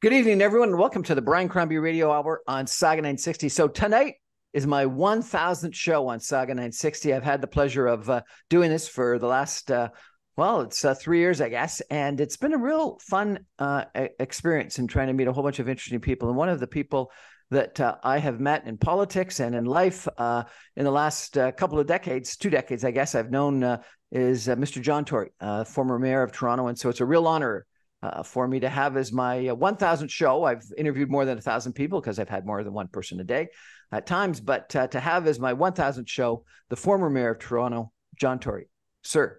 Good evening, everyone, and welcome to the Brian Crombie Radio Hour on Saga 960. So tonight is my 1,000th show on Saga 960. I've had the pleasure of doing this for the last, it's 3 years, I guess, and it's been a real fun experience in trying to meet a whole bunch of interesting people. And one of the people that I have met in politics and in life in the last couple of decades, 2 decades, I guess, I've known is Mr. John Tory, former mayor of Toronto. And so it's a real honor for me to have as my 1,000th show. I've interviewed more than 1,000 people because I've had more than one person a day at times, but to have as my 1,000th show, the former mayor of Toronto, John Tory. Sir,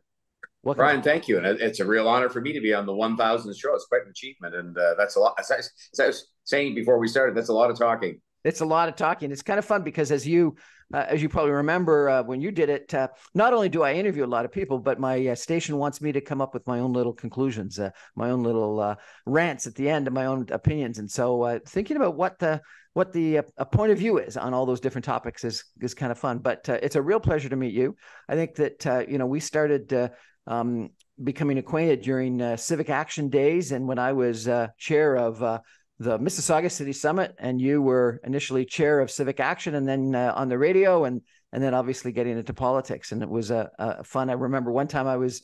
welcome. Brian, thank you. And it's a real honor for me to be on the 1,000th show. It's quite an achievement. And that's a lot. As I was saying before we started, that's a lot of talking. It's a lot of talking. It's kind of fun because as you probably remember when you did it, not only do I interview a lot of people, but my station wants me to come up with my own little conclusions, my own little rants at the end of my own opinions. And so thinking about what the point of view is on all those different topics is kind of fun. But it's a real pleasure to meet you. I think that we started becoming acquainted during Civic Action Days, and when I was chair of the Mississauga City Summit, and you were initially chair of Civic Action, and then on the radio, and then obviously getting into politics. And it was fun. I remember one time I was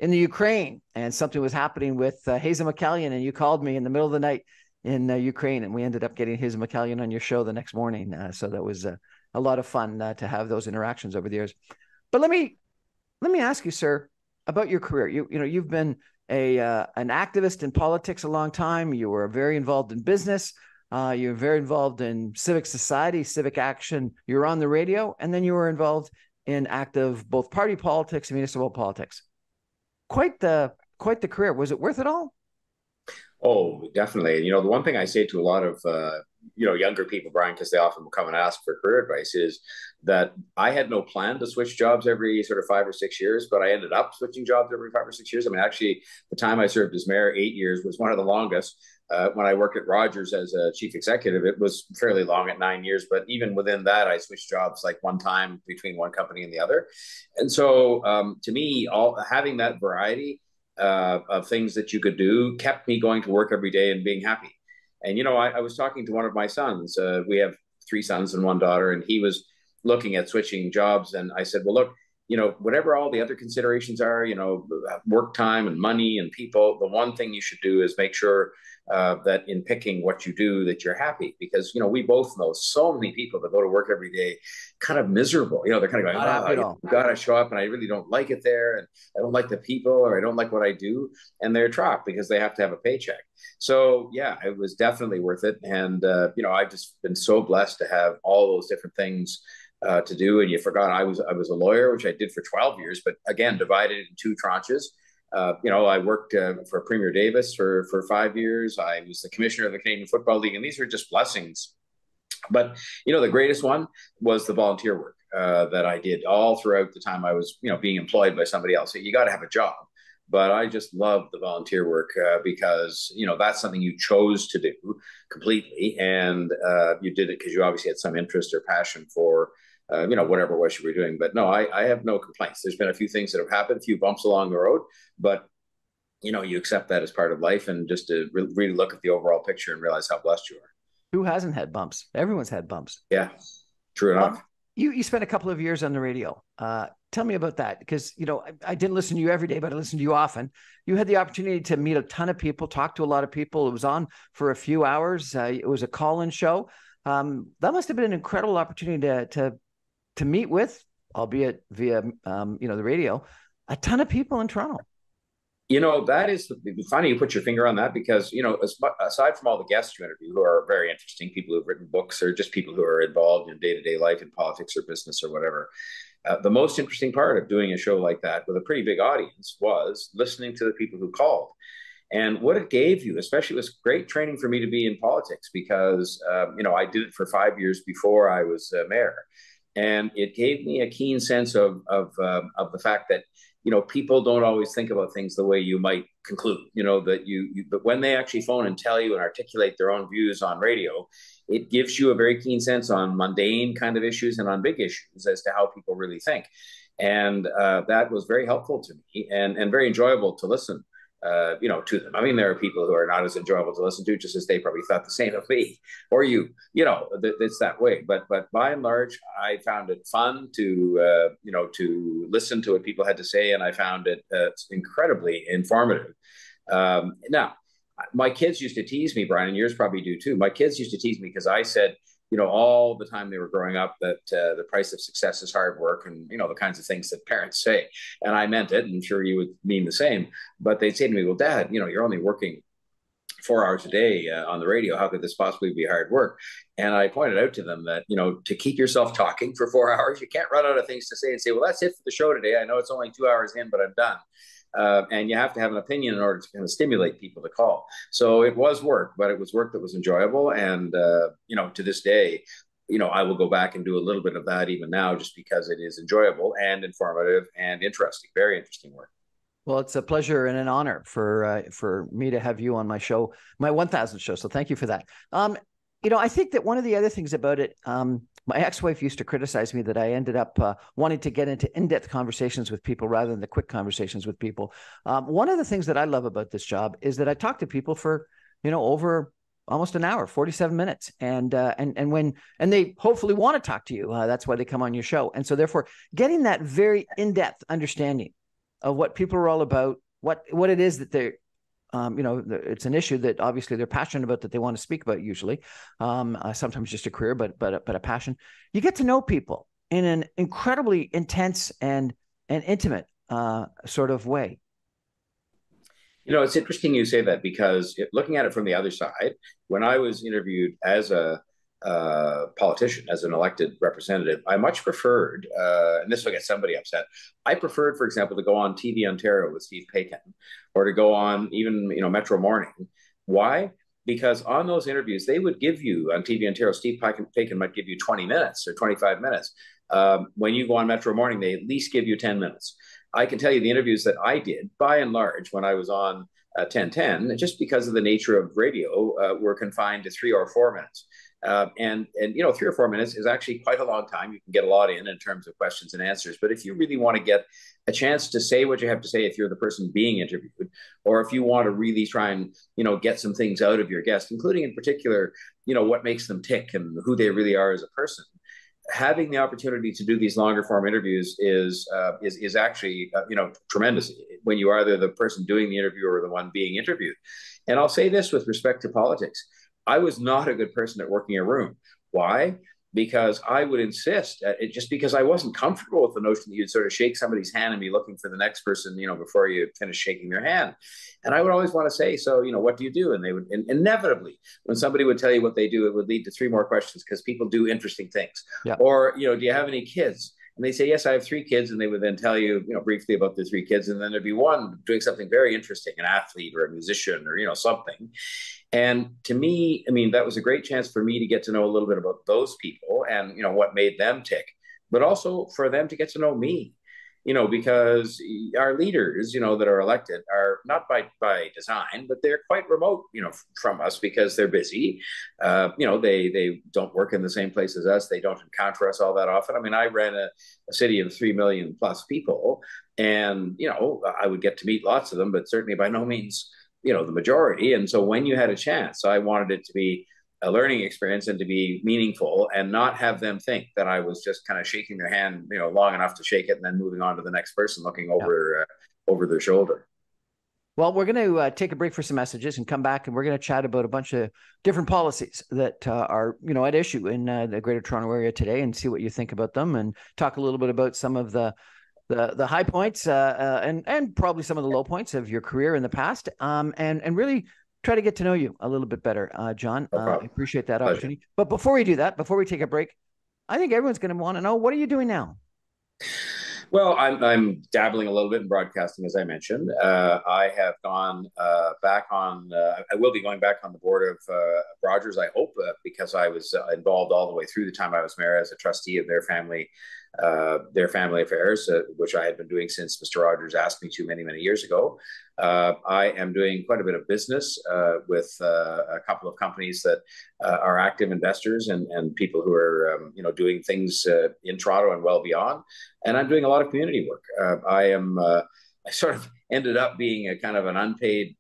in the Ukraine, and something was happening with Hazen McCallion, and you called me in the middle of the night in Ukraine, and we ended up getting Hazen McCallion on your show the next morning. So that was a lot of fun to have those interactions over the years. But let me ask you, sir, about your career. You've been an activist in politics a long time. You were very involved in business. You were very involved in civic society, civic action. You were on the radio, and then you were involved in active both party politics and municipal politics. Quite the career. Was it worth it all? Oh, definitely. The one thing I say to a lot of younger people, Brian, because they often will come and ask for career advice, is that I had no plan to switch jobs every sort of 5 or 6 years, but I ended up switching jobs every 5 or 6 years. I mean, actually, the time I served as mayor, 8 years, was one of the longest. When I worked at Rogers as a chief executive, it was fairly long at 9 years. But even within that, I switched jobs like one time between one company and the other. And so to me, having that variety of things that you could do kept me going to work every day and being happy. And, I was talking to one of my sons. We have 3 sons and 1 daughter, and he was looking at switching jobs. And I said, well, look, whatever all the other considerations are, work time and money and people, the one thing you should do is make sure that in picking what you do, that you're happy. Because, we both know so many people that go to work every day kind of miserable. They're kind of going, I've got to show up and I really don't like it there. And I don't like the people, or I don't like what I do. And they're trapped because they have to have a paycheck. So, yeah, it was definitely worth it. And, I've just been so blessed to have all those different things to do. And you forgot I was a lawyer, which I did for 12 years, but again, divided in 2 tranches. I worked for Premier Davis for 5 years. I was the commissioner of the Canadian Football League, and these are just blessings. But, the greatest one was the volunteer work that I did all throughout the time I was, being employed by somebody else. So you got to have a job. But I just love the volunteer work because, that's something you chose to do completely. And you did it because you obviously had some interest or passion for whatever it was you were doing. But no, I have no complaints. There's been a few things that have happened, a few bumps along the road, but, you accept that as part of life, and just to really look at the overall picture and realize how blessed you are. Who hasn't had bumps? Everyone's had bumps. Yeah, true enough. You spent a couple of years on the radio. Tell me about that, because, I didn't listen to you every day, but I listened to you often. You had the opportunity to meet a ton of people, talk to a lot of people. It was on for a few hours. It was a call-in show. That must have been an incredible opportunity to meet with, albeit via, the radio, a ton of people in Toronto. That is funny you put your finger on that, because, aside from all the guests you interview who are very interesting, people who've written books or just people who are involved in day-to-day life in politics or business or whatever, the most interesting part of doing a show like that with a pretty big audience was listening to the people who called. And what it gave you, especially, was great training for me to be in politics, because, I did it for 5 years before I was mayor. And it gave me a keen sense of the fact that, people don't always think about things the way you might conclude, but when they actually phone and tell you and articulate their own views on radio, it gives you a very keen sense on mundane kind of issues and on big issues as to how people really think. And that was very helpful to me and very enjoyable to listen to them. I mean, there are people who are not as enjoyable to listen to, just as they probably thought the same of me or you. It's that way. But by and large, I found it fun to listen to what people had to say, and I found it incredibly informative. Now, my kids used to tease me, Brian, and yours probably do too. My kids used to tease me because I said, all the time they were growing up that the price of success is hard work, and, the kinds of things that parents say. And I meant it, and I'm sure you would mean the same. But they'd say to me, well, Dad, you're only working 4 hours a day on the radio. How could this possibly be hard work? And I pointed out to them that, to keep yourself talking for 4 hours, you can't run out of things to say and say, well, that's it for the show today. I know it's only 2 hours in, but I'm done. And you have to have an opinion in order to kind of stimulate people to call. So it was work, but it was work that was enjoyable. And, to this day, I will go back and do a little bit of that even now, just because it is enjoyable and informative and interesting, very interesting work. Well, it's a pleasure and an honor for me to have you on my show, my 1000th show. So thank you for that. I think that one of the other things about it, my ex-wife used to criticize me that I ended up wanting to get into in-depth conversations with people rather than the quick conversations with people. One of the things that I love about this job is that I talk to people for, over almost an hour, 47 minutes. And they hopefully want to talk to you. That's why they come on your show. And so therefore getting that very in-depth understanding of what people are all about, what it is that they're, it's an issue that obviously they're passionate about, that they want to speak about usually, sometimes just a career, but a passion. You get to know people in an incredibly intense and intimate sort of way. It's interesting you say that, because looking at it from the other side, when I was interviewed as a politician, as an elected representative, I much preferred, and this will get somebody upset, I preferred, for example, to go on TV Ontario with Steve Paikin, or to go on even, Metro Morning. Why? Because on those interviews, they would give you, on TV Ontario, Steve Paikin might give you 20 minutes or 25 minutes. When you go on Metro Morning, they at least give you 10 minutes. I can tell you the interviews that I did, by and large, when I was on 1010, just because of the nature of radio, were confined to 3 or 4 minutes. And 3 or 4 minutes is actually quite a long time. You can get a lot in terms of questions and answers. But if you really want to get a chance to say what you have to say, if you're the person being interviewed, or if you want to really try and, get some things out of your guest, including in particular, what makes them tick and who they really are as a person, having the opportunity to do these longer form interviews is actually, tremendous when you are the person doing the interview or the one being interviewed. And I'll say this with respect to politics. I was not a good person at working a room. Why? Because I would insist, just because I wasn't comfortable with the notion that you'd sort of shake somebody's hand and be looking for the next person, before you finish shaking their hand. And I would always want to say, so, what do you do? And they would, inevitably, when somebody would tell you what they do, it would lead to 3 more questions, because people do interesting things. Yeah. Or, do you have any kids? And they say, yes, I have 3 kids. And they would then tell you, briefly about the 3 kids. And then there'd be one doing something very interesting, an athlete or a musician or, something. And to me, that was a great chance for me to get to know a little bit about those people and, what made them tick, but also for them to get to know me, because our leaders, that are elected are not by design, but they're quite remote, from us, because they're busy. They don't work in the same place as us. They don't encounter us all that often. I ran a city of 3 million plus people, and, I would get to meet lots of them, but certainly by no means, the majority. And so when you had a chance, I wanted it to be a learning experience and to be meaningful, and not have them think that I was just kind of shaking their hand, long enough to shake it and then moving on to the next person, looking over their shoulder. Well, we're going to take a break for some messages and come back, and we're going to chat about a bunch of different policies that are, at issue in the Greater Toronto Area today, and see what you think about them, and talk a little bit about some of the high points and probably some of the low points of your career in the past, and really try to get to know you a little bit better, John. I appreciate that opportunity. But before we do that, before we take a break, I think everyone's going to want to know, what are you doing now? Well, I'm dabbling a little bit in broadcasting, as I mentioned. I have gone back on, I will be going back on the board of Rogers, I hope, because I was involved all the way through the time I was mayor as a trustee of their family affairs, which I had been doing since Mr. Rogers asked me to many, many years ago. I am doing quite a bit of business with a couple of companies that are active investors and people who are, doing things in Toronto and well beyond. And I'm doing a lot of community work. I sort of ended up being a kind of an unpaid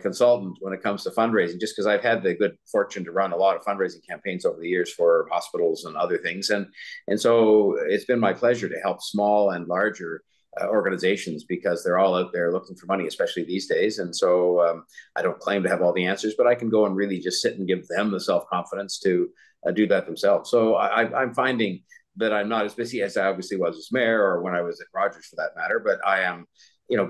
consultant when it comes to fundraising, just because I've had the good fortune to run a lot of fundraising campaigns over the years for hospitals and other things. And so it's been my pleasure to help small and larger organizations, because they're all out there looking for money, especially these days. And so I don't claim to have all the answers, but I can go and really just sit and give them the self-confidence to do that themselves. So I'm finding that I'm not as busy as I obviously was as mayor, or when I was at Rogers for that matter, but I am,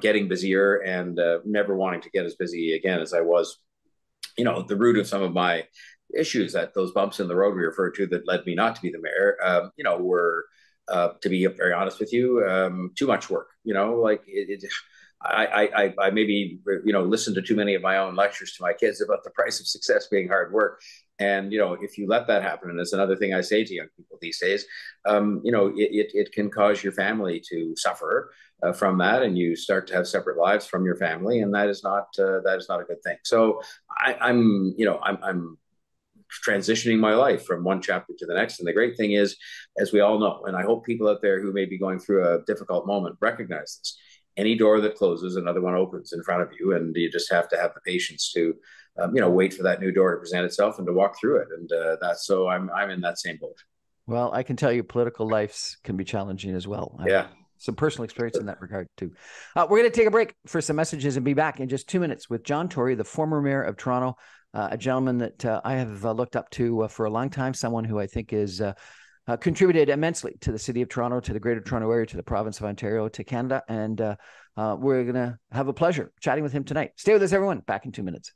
getting busier and never wanting to get as busy again as I was. The root of some of my issues, that those bumps in the road we referred to that led me not to be the mayor, were, to be very honest with you, too much work. I maybe listened to too many of my own lectures to my kids about the price of success being hard work. And if you let that happen, and it's another thing I say to young people these days, it can cause your family to suffer from that, and you start to have separate lives from your family, and that is not a good thing. So I'm transitioning my life from one chapter to the next. And the great thing is, as we all know, and I hope people out there who may be going through a difficult moment recognize this: any door that closes, another one opens in front of you, and you just have to have the patience to, wait for that new door to present itself and to walk through it. And so I'm in that same boat. Well, I can tell you, political lives can be challenging as well. Yeah. Some personal experience in that regard too. We're going to take a break for some messages and be back in just 2 minutes with John Tory, the former mayor of Toronto, a gentleman that I have looked up to for a long time, someone who I think is contributed immensely to the city of Toronto, to the Greater Toronto Area, to the province of Ontario, to Canada. And we're going to have a pleasure chatting with him tonight. Stay with us, everyone. Back in 2 minutes.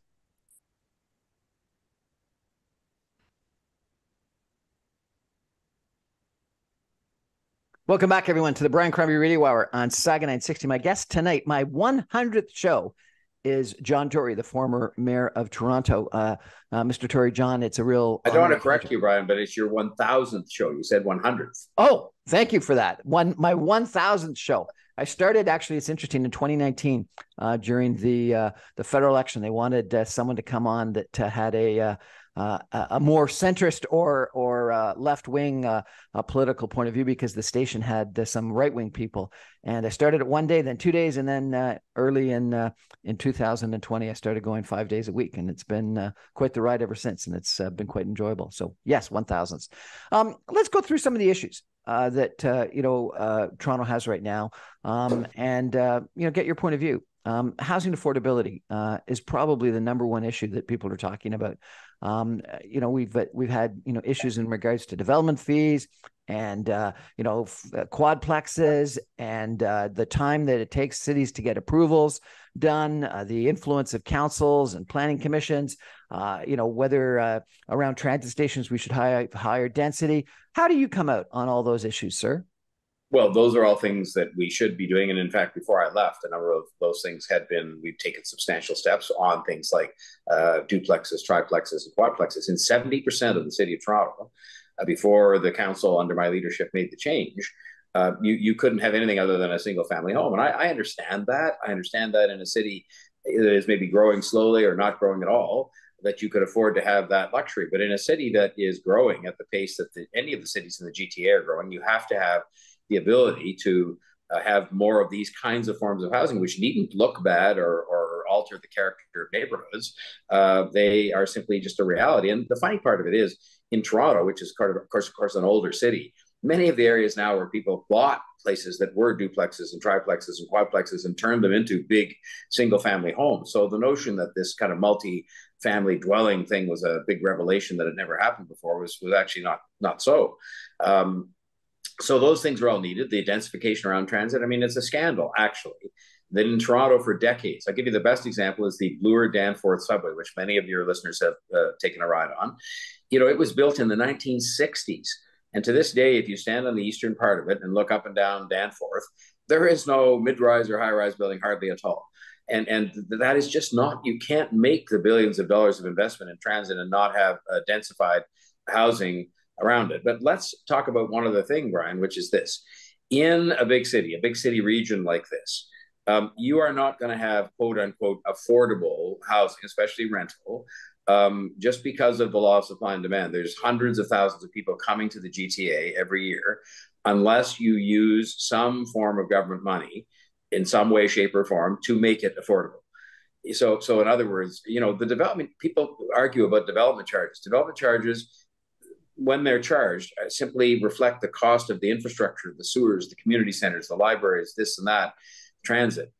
Welcome back, everyone, to the Brian Crombie Radio Hour on Saga 960. My guest tonight, my 100th show, is John Tory, the former mayor of Toronto. Mr. Tory, John, it's a real... I don't want to correct you, Brian, but it's your 1,000th show. You said 100th. Oh, thank you for that. My 1,000th show. I started, actually, it's interesting, in 2019 during the federal election. They wanted someone to come on that had a more centrist or left-wing political point of view, because the station had some right-wing people. And I started it one day, then 2 days, and then early in 2020, I started going 5 days a week, and it's been quite the ride ever since, and it's been quite enjoyable. So yes, 1,000s. Let's go through some of the issues that Toronto has right now, and get your point of view. Housing affordability is probably the number one issue that people are talking about. We've had issues in regards to development fees and quadplexes, and the time that it takes cities to get approvals done, the influence of councils and planning commissions, whether around transit stations we should higher density. How do you come out on all those issues, sir? Well, those are all things that we should be doing. And in fact, before I left, a number of those things we've taken substantial steps on things like duplexes, triplexes, and quadplexes. In 70% of the city of Toronto, before the council under my leadership made the change, you couldn't have anything other than a single family home. And I understand that. I understand that in a city that is maybe growing slowly or not growing at all, that you could afford to have that luxury. But in a city that is growing at the pace that any of the cities in the GTA are growing, you have to have the ability to have more of these kinds of forms of housing, which needn't look bad or alter the character of neighborhoods. They are simply just a reality. And the funny part of it is, in Toronto, which is of course, an older city, many of the areas now where people bought places that were duplexes and triplexes and quadplexes and turned them into big single-family homes. So the notion that this kind of multi-family dwelling thing was a big revelation that had never happened before was actually not so. So those things are all needed. The densification around transit, I mean, it's a scandal, actually, that in Toronto for decades, I'll give you the best example, is the Bloor-Danforth subway, which many of your listeners have taken a ride on. It was built in the 1960s. And to this day, if you stand on the eastern part of it and look up and down Danforth, there is no mid-rise or high-rise building hardly at all. And that is just not, you can't make the billions of dollars of investment in transit and not have densified housing around it. But let's talk about one other thing, Brian, which is this. In a big city region like this, you are not going to have quote unquote affordable housing, especially rental, just because of the law of supply and demand. There's hundreds of thousands of people coming to the GTA every year, unless you use some form of government money in some way, shape, or form to make it affordable. So in other words, the development, people argue about development charges. Development charges, when they're charged, simply reflect the cost of the infrastructure, the sewers, the community centers, the libraries, this and that, transit,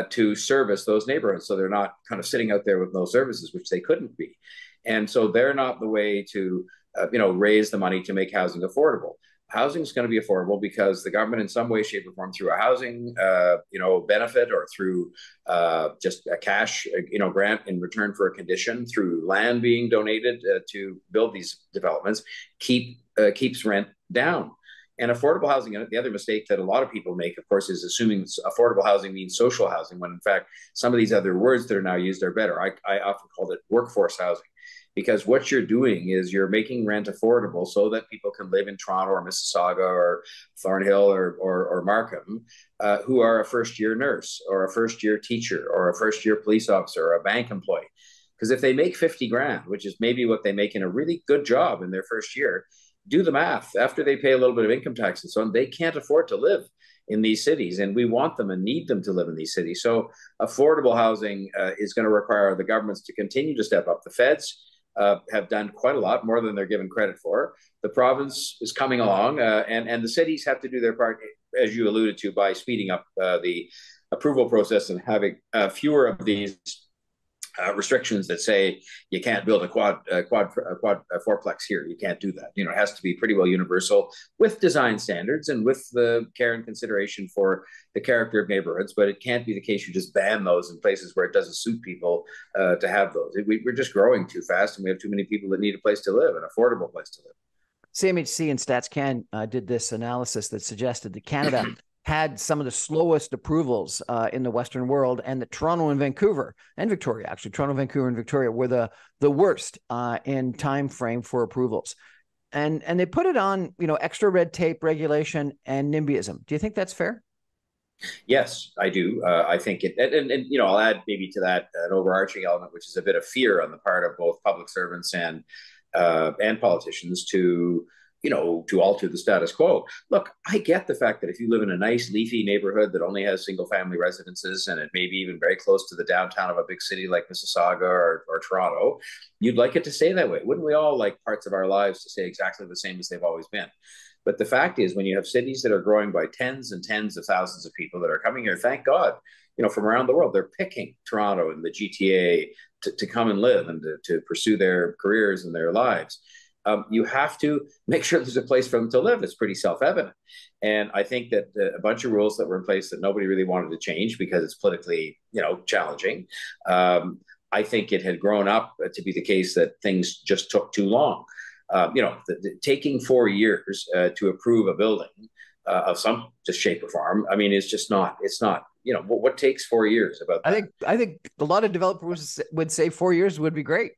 to service those neighborhoods. So they're not kind of sitting out there with no services, which they couldn't be. And so they're not the way to, raise the money to make housing affordable. Housing is going to be affordable because the government, in some way, shape, or form, through a housing, benefit, or through just a cash, grant in return for a condition, through land being donated to build these developments, keeps rent down. And affordable housing, and the other mistake that a lot of people make, of course, is assuming affordable housing means social housing, when in fact some of these other words that are now used are better. I often call it workforce housing, because what you're doing is you're making rent affordable so that people can live in Toronto or Mississauga or Thornhill or Markham, who are a first-year nurse or a first-year teacher or a first-year police officer or a bank employee. Because if they make 50 grand, which is maybe what they make in a really good job in their first year, do the math. After they pay a little bit of income tax and so on, they can't afford to live in these cities, and we want them and need them to live in these cities. So affordable housing is going to require the governments to continue to step up. The feds have done quite a lot, more than they're given credit for. The province is coming along, and the cities have to do their part, as you alluded to, by speeding up the approval process and having fewer of these restrictions that say you can't build a fourplex here. You can't do that. It has to be pretty well universal, with design standards and with the care and consideration for the character of neighborhoods. But it can't be the case you just ban those in places where it doesn't suit people to have those. We're just growing too fast, and we have too many people that need a place to live, an affordable place to live. CMHC and StatsCan did this analysis that suggested that Canada had some of the slowest approvals in the Western world, and that Toronto and Vancouver and Victoria, actually Toronto, Vancouver, and Victoria were the worst in time frame for approvals. And they put it on, extra red tape, regulation, and NIMBYism. Do you think that's fair? Yes, I do. I think it, and I'll add maybe to that an overarching element, which is a bit of fear on the part of both public servants and politicians to alter the status quo. Look, I get the fact that if you live in a nice leafy neighborhood that only has single family residences, and it may be even very close to the downtown of a big city like Mississauga or Toronto, you'd like it to stay that way. Wouldn't we all like parts of our lives to stay exactly the same as they've always been? But the fact is, when you have cities that are growing by tens and tens of thousands of people that are coming here, thank God, from around the world, they're picking Toronto and the GTA to come and live and to pursue their careers and their lives. You have to make sure there's a place for them to live. It's pretty self-evident. And I think that a bunch of rules that were in place that nobody really wanted to change because it's politically, challenging. I think it had grown up to be the case that things just took too long. Taking 4 years to approve a building of some just shape or form, it's not, what takes 4 years about that? I think a lot of developers would say 4 years would be great.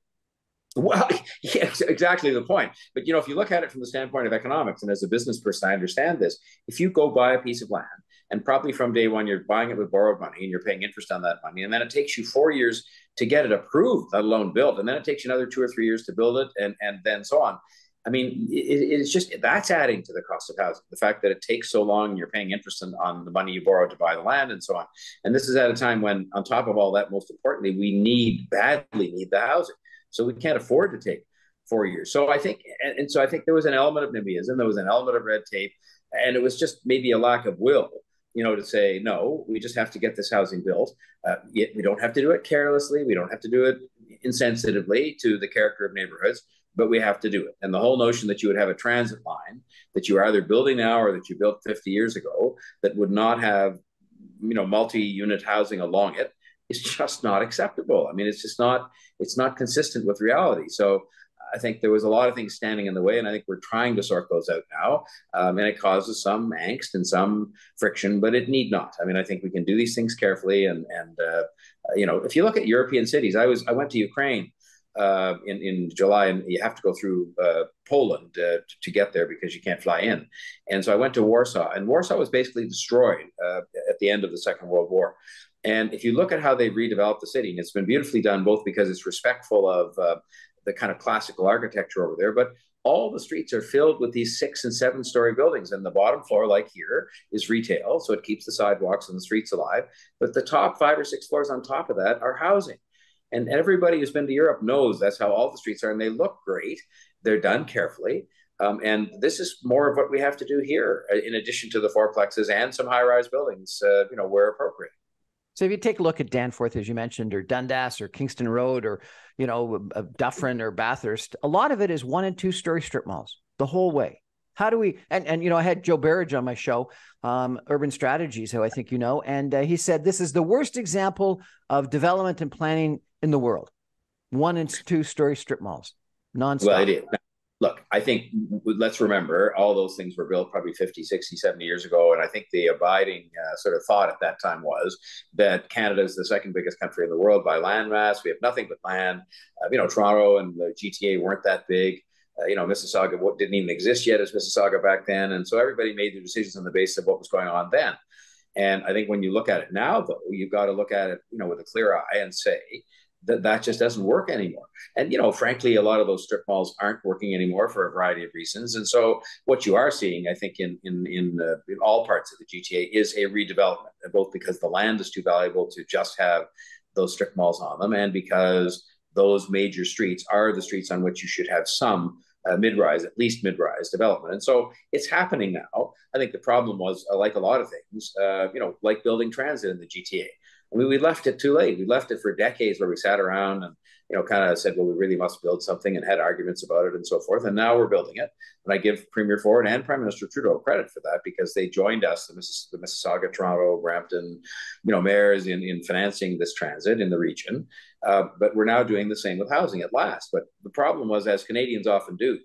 Well, yes, exactly the point. But, if you look at it from the standpoint of economics, and as a business person, I understand this. If you go buy a piece of land, and probably from day one, you're buying it with borrowed money and you're paying interest on that money, and then it takes you 4 years to get it approved, let alone built, and then it takes you another 2 or 3 years to build it, and then so on. It's just, that's adding to the cost of housing. The fact that it takes so long and you're paying interest on the money you borrowed to buy the land and so on. And this is at a time when, on top of all that, most importantly, we badly need the housing. So we can't afford to take 4 years. So I think, so I think there was an element of NIMBYism, there was an element of red tape, and it was just maybe a lack of will, to say, no, we just have to get this housing built. We don't have to do it carelessly. We don't have to do it insensitively to the character of neighborhoods, but we have to do it. And the whole notion that you would have a transit line that you are either building now or that you built 50 years ago that would not have, multi-unit housing along it, is just not acceptable. It's not consistent with reality. So I think there was a lot of things standing in the way, and I think we're trying to sort those out now. And it causes some angst and some friction, but it need not. I think we can do these things carefully. And if you look at European cities, I went to Ukraine in July, and you have to go through Poland to get there because you can't fly in. And so I went to Warsaw, and Warsaw was basically destroyed at the end of the Second World War. And if you look at how they redeveloped the city, and it's been beautifully done, both because it's respectful of the kind of classical architecture over there, but all the streets are filled with these 6 and 7 story buildings. And the bottom floor, like here, is retail. So it keeps the sidewalks and the streets alive. But the top 5 or 6 floors on top of that are housing. And everybody who's been to Europe knows that's how all the streets are. And they look great. They're done carefully. And this is more of what we have to do here, in addition to the fourplexes and some high-rise buildings, where appropriate. So if you take a look at Danforth, as you mentioned, or Dundas, or Kingston Road, or Dufferin or Bathurst, a lot of it is 1 and 2 story strip malls the whole way. How do we? And I had Joe Berridge on my show, Urban Strategies, who I think you know, and he said this is the worst example of development and planning in the world. 1 and 2 story strip malls, nonstop. Well, it is. Look, I think let's remember all those things were built probably 50, 60, 70 years ago. And I think the abiding sort of thought at that time was that Canada is the second biggest country in the world by land mass. We have nothing but land. Toronto and the GTA weren't that big. Mississauga didn't even exist yet as Mississauga back then. And so everybody made their decisions on the basis of what was going on then. And I think when you look at it now, though, you've got to look at it, with a clear eye and say, that just doesn't work anymore. And, frankly, a lot of those strip malls aren't working anymore for a variety of reasons. And so what you are seeing, I think, in all parts of the GTA is a redevelopment, both because the land is too valuable to just have those strip malls on them, and because those major streets are the streets on which you should have some mid-rise, at least mid-rise development. And so it's happening now. I think the problem was, like a lot of things, like building transit in the GTA. I mean, we left it too late. We left it for decades where we sat around and, kind of said, well, we really must build something, and had arguments about it and so forth. And now we're building it. And I give Premier Ford and Prime Minister Trudeau credit for that, because they joined us, the Mississauga, Toronto, Brampton, mayors in financing this transit in the region. But we're now doing the same with housing at last. But the problem was, as Canadians often do,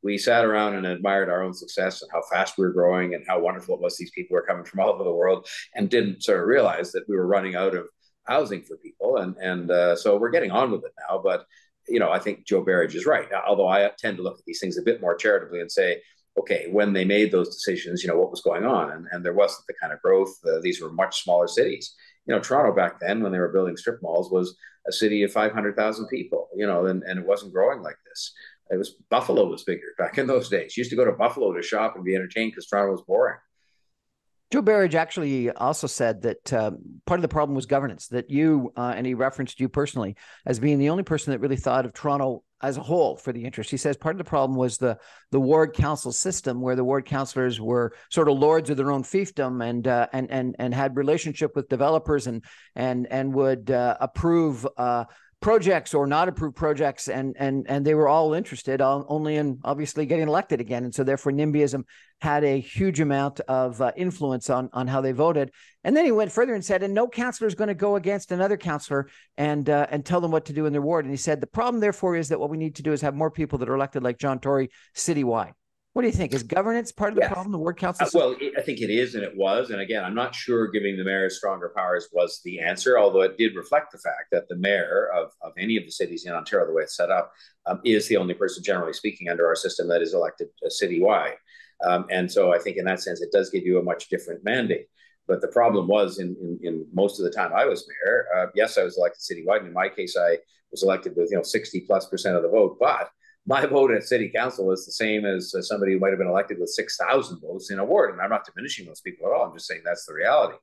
we sat around and admired our own success and how fast we were growing and how wonderful it was these people were coming from all over the world, and didn't sort of realize that we were running out of housing for people. And so we're getting on with it now. But, I think Joe Berridge is right. Now, although I tend to look at these things a bit more charitably and say, okay, when they made those decisions, what was going on? And there wasn't the kind of growth. These were much smaller cities. Toronto back then, when they were building strip malls, was a city of 500,000 people, and it wasn't growing like this. Buffalo was bigger back in those days. You used to go to Buffalo to shop and be entertained because Toronto was boring. Joe Berridge actually also said that part of the problem was governance, that and he referenced you personally as being the only person that really thought of Toronto as a whole for the interest. He says part of the problem was the ward council system, where the ward councillors were sort of lords of their own fiefdom and had relationship with developers and would approve projects or not approve projects, and they were all interested only in obviously getting elected again. And so therefore NIMBYism had a huge amount of influence on how they voted. And then he went further and said, and no councillor is going to go against another councillor and tell them what to do in their ward. And he said, the problem therefore is that what we need to do is have more people that are elected like John Tory citywide. What do you think? Is governance part of the problem, the ward council system? Well, I think it is, and it was. And again, I'm not sure giving the mayor stronger powers was the answer, although it did reflect the fact that the mayor of any of the cities in Ontario, the way it's set up, is the only person, generally speaking, under our system that is elected citywide. And so I think in that sense, it does give you a much different mandate. But the problem was in most of the time I was mayor, yes, I was elected citywide. And in my case, I was elected with 60+% of the vote, but my vote at city council is the same as somebody who might have been elected with 6,000 votes in a ward. And I'm not diminishing those people at all. I'm just saying that's the reality.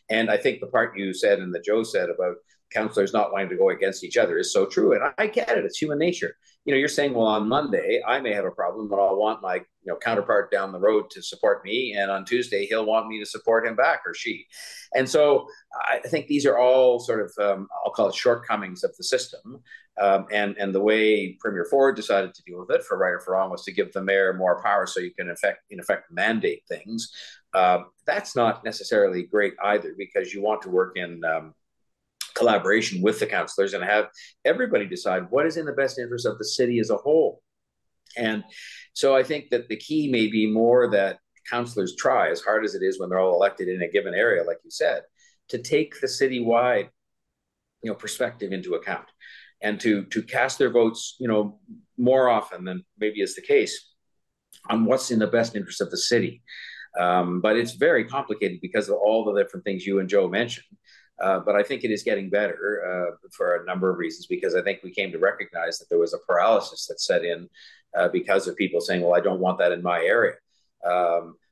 And I think the part you said and that Joe said about councillors not wanting to go against each other is so true. And I get it. It's human nature. You're saying, well, on Monday, I may have a problem, but I'll want my counterpart down the road to support me. And on Tuesday, he'll want me to support him back, or she. And so I think these are all sort of, I'll call it shortcomings of the system. And the way Premier Ford decided to deal with it, for right or for wrong, was to give the mayor more power so you can, in effect, mandate things. That's not necessarily great either, because you want to work in collaboration with the councillors and have everybody decide what is in the best interest of the city as a whole. And so I think that the key may be more that councillors try, as hard as it is when they're all elected in a given area, like you said, to take the citywide perspective into account, and to cast their votes more often than maybe is the case on what's in the best interest of the city. But it's very complicated because of all the different things you and Joe mentioned. But I think it is getting better for a number of reasons, because I think we came to recognize that there was a paralysis that set in because of people saying, well, I don't want that in my area.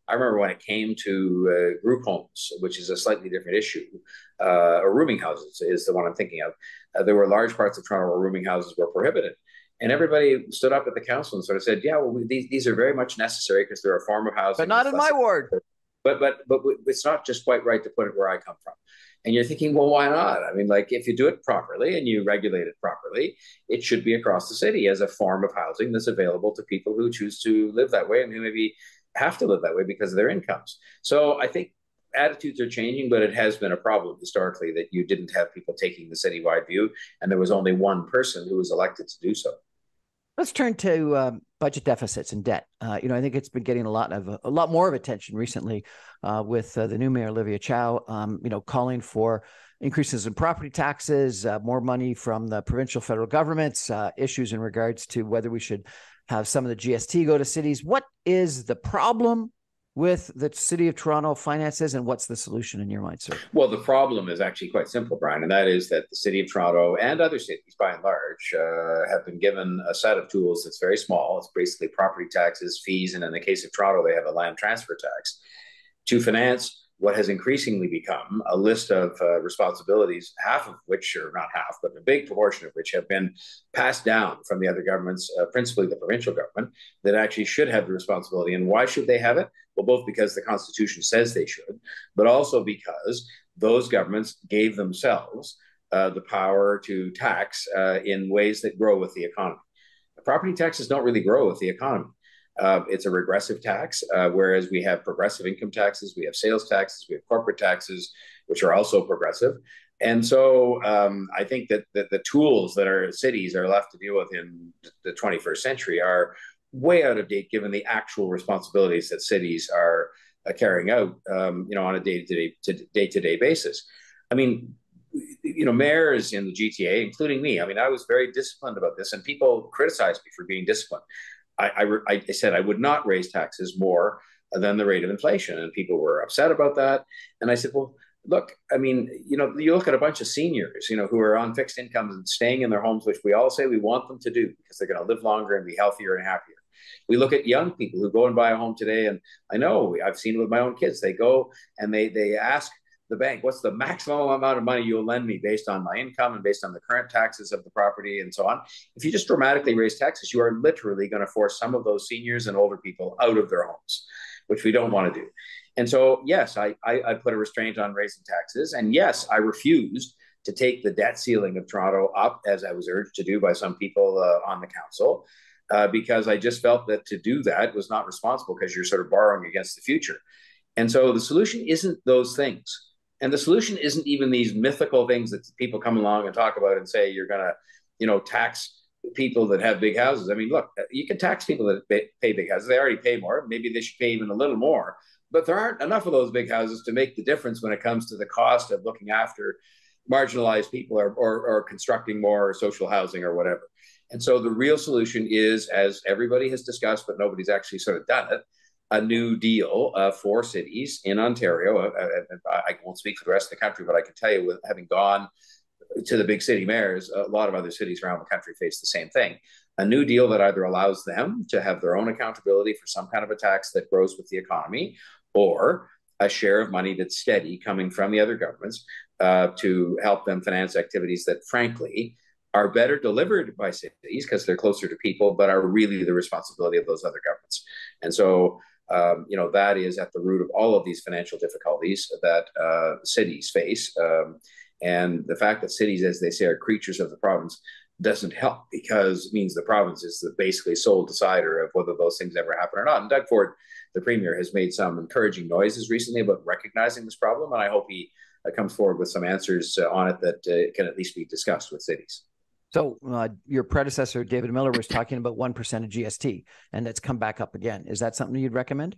I remember when it came to group homes, which is a slightly different issue, or rooming houses is the one I'm thinking of. There were large parts of Toronto where rooming houses were prohibited. And everybody stood up at the council and sort of said, yeah, well, these are very much necessary because they're a form of housing. But not in my ward. But it's not just quite right to put it where I come from. And you're thinking, well, why not? I mean, like, if you do it properly and you regulate it properly, it should be across the city as a form of housing that's available to people who choose to live that way and who maybe have to live that way because of their incomes. So I think attitudes are changing, but it has been a problem historically that you didn't have people taking the citywide view, and there was only one person who was elected to do so. Let's turn to budget deficits and debt. I think it's been getting a lot more of attention recently with the new mayor, Olivia Chow, calling for increases in property taxes, more money from the provincial, federal governments, issues in regards to whether we should have some of the GST go to cities. What is the problem with the City of Toronto finances, and what's the solution in your mind, sir? Well, the problem is actually quite simple, Brian, and that is that the City of Toronto and other cities, by and large, have been given a set of tools that's very small. It's basically property taxes, fees, and in the case of Toronto, they have a land transfer tax to finance what has increasingly become a list of responsibilities, half of which, or not half, but a big proportion of which have been passed down from the other governments, principally the provincial government, that actually should have the responsibility. And why should they have it? Well, both because the Constitution says they should, but also because those governments gave themselves the power to tax in ways that grow with the economy. Property taxes don't really grow with the economy. It's a regressive tax, whereas we have progressive income taxes, we have sales taxes, we have corporate taxes, which are also progressive. And so I think that the tools that our cities are left to deal with in the 21st century are way out of date, given the actual responsibilities that cities are carrying out, on a day-to-day basis. I mean, mayors in the GTA, including me, I was very disciplined about this, and people criticized me for being disciplined. I said I would not raise taxes more than the rate of inflation, and people were upset about that. And I said, well, look, you look at a bunch of seniors, who are on fixed incomes and staying in their homes, which we all say we want them to do because they're going to live longer and be healthier and happier. We look at young people who go and buy a home today, and I know I've seen it with my own kids. They go and they ask the bank, what's the maximum amount of money you'll lend me based on my income and based on the current taxes of the property and so on. If you just dramatically raise taxes, you are literally going to force some of those seniors and older people out of their homes, which we don't want to do. And so, yes, I put a restraint on raising taxes. And yes, I refused to take the debt ceiling of Toronto up, as I was urged to do by some people on the council, because I just felt that to do that was not responsible, because you're sort of borrowing against the future. And so the solution isn't those things. And the solution isn't even these mythical things that people come along and talk about and say you're going to, tax people that have big houses. Look, you can tax people that pay big houses. They already pay more. Maybe they should pay even a little more. But there aren't enough of those big houses to make the difference when it comes to the cost of looking after marginalized people or constructing more social housing or whatever. And so the real solution is, as everybody has discussed, but nobody's actually sort of done it, a new deal for cities in Ontario. I won't speak for the rest of the country, but I can tell you, with having gone to the big city mayors, a lot of other cities around the country face the same thing. A new deal that either allows them to have their own accountability for some kind of a tax that grows with the economy, or a share of money that's steady coming from the other governments to help them finance activities that, frankly, are better delivered by cities because they're closer to people, but are really the responsibility of those other governments. And so, that is at the root of all of these financial difficulties that cities face. And the fact that cities, as they say, are creatures of the province doesn't help, because it means the province is the basically sole decider of whether those things ever happen or not. And Doug Ford, the premier, has made some encouraging noises recently about recognizing this problem. And I hope he comes forward with some answers on it that can at least be discussed with cities. So your predecessor, David Miller, was talking about 1% of GST, and it's come back up again. Is that something you'd recommend?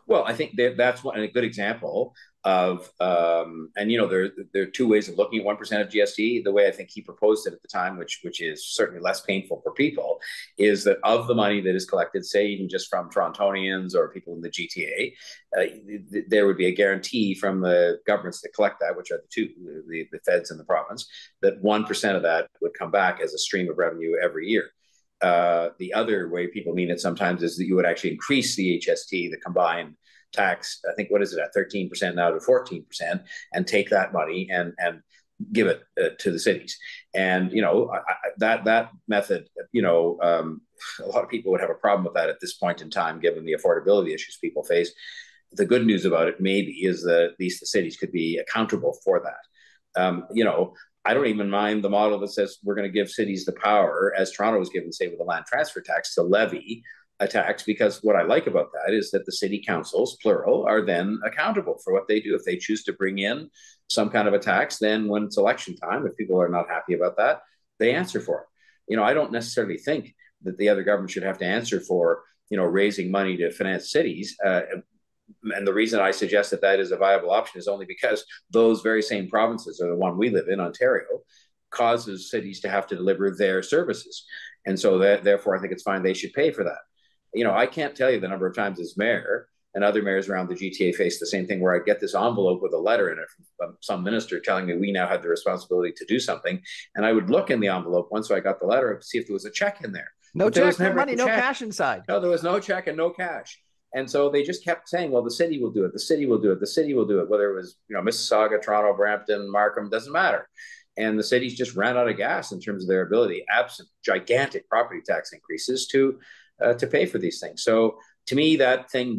Well, I think that's a good example of, and there are two ways of looking at 1% of GST. The way I think he proposed it at the time, which is certainly less painful for people, is that of the money that is collected, say even just from Torontonians or people in the GTA, there would be a guarantee from the governments that collect that, which are the two, the feds and the province, that 1% of that would come back as a stream of revenue every year. The other way people mean it sometimes is that you would actually increase the HST, the combined tax. I think, what is it, at 13% now to 14%, and take that money and give it to the cities. And that method, a lot of people would have a problem with that at this point in time, given the affordability issues people face. The good news about it maybe is that at least the cities could be accountable for that. I don't even mind the model that says we're going to give cities the power, as Toronto was given, say, with the land transfer tax, to levy a tax, because what I like about that is that the city councils, plural, are then accountable for what they do. If they choose to bring in some kind of a tax, then when it's election time, if people are not happy about that, they answer for it. I don't necessarily think that the other government should have to answer for, raising money to finance cities. And the reason I suggest that is a viable option is only because those very same provinces are the one we live in, Ontario, causes cities to have to deliver their services. And so therefore, I think it's fine. They should pay for that. I can't tell you the number of times as mayor and other mayors around the GTA face the same thing, where I get this envelope with a letter in it from some minister telling me we now have the responsibility to do something. And I would look in the envelope once I got the letter to see if there was a check in there. No check, no money, no cash inside. No, there was no check and no cash. And so they just kept saying, well, the city will do it. The city will do it. The city will do it. Whether it was, Mississauga, Toronto, Brampton, Markham, doesn't matter. And the cities just ran out of gas in terms of their ability, absent gigantic property tax increases, to pay for these things. So to me, that thing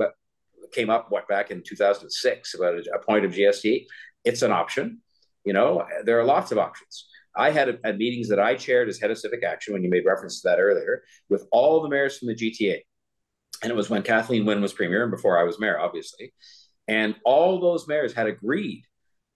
came up back in 2006 about a point of GST. It's an option. There are lots of options. I had meetings that I chaired as head of Civic Action, when you made reference to that earlier, with all the mayors from the GTA. And it was when Kathleen Wynne was premier and before I was mayor, obviously. And all those mayors had agreed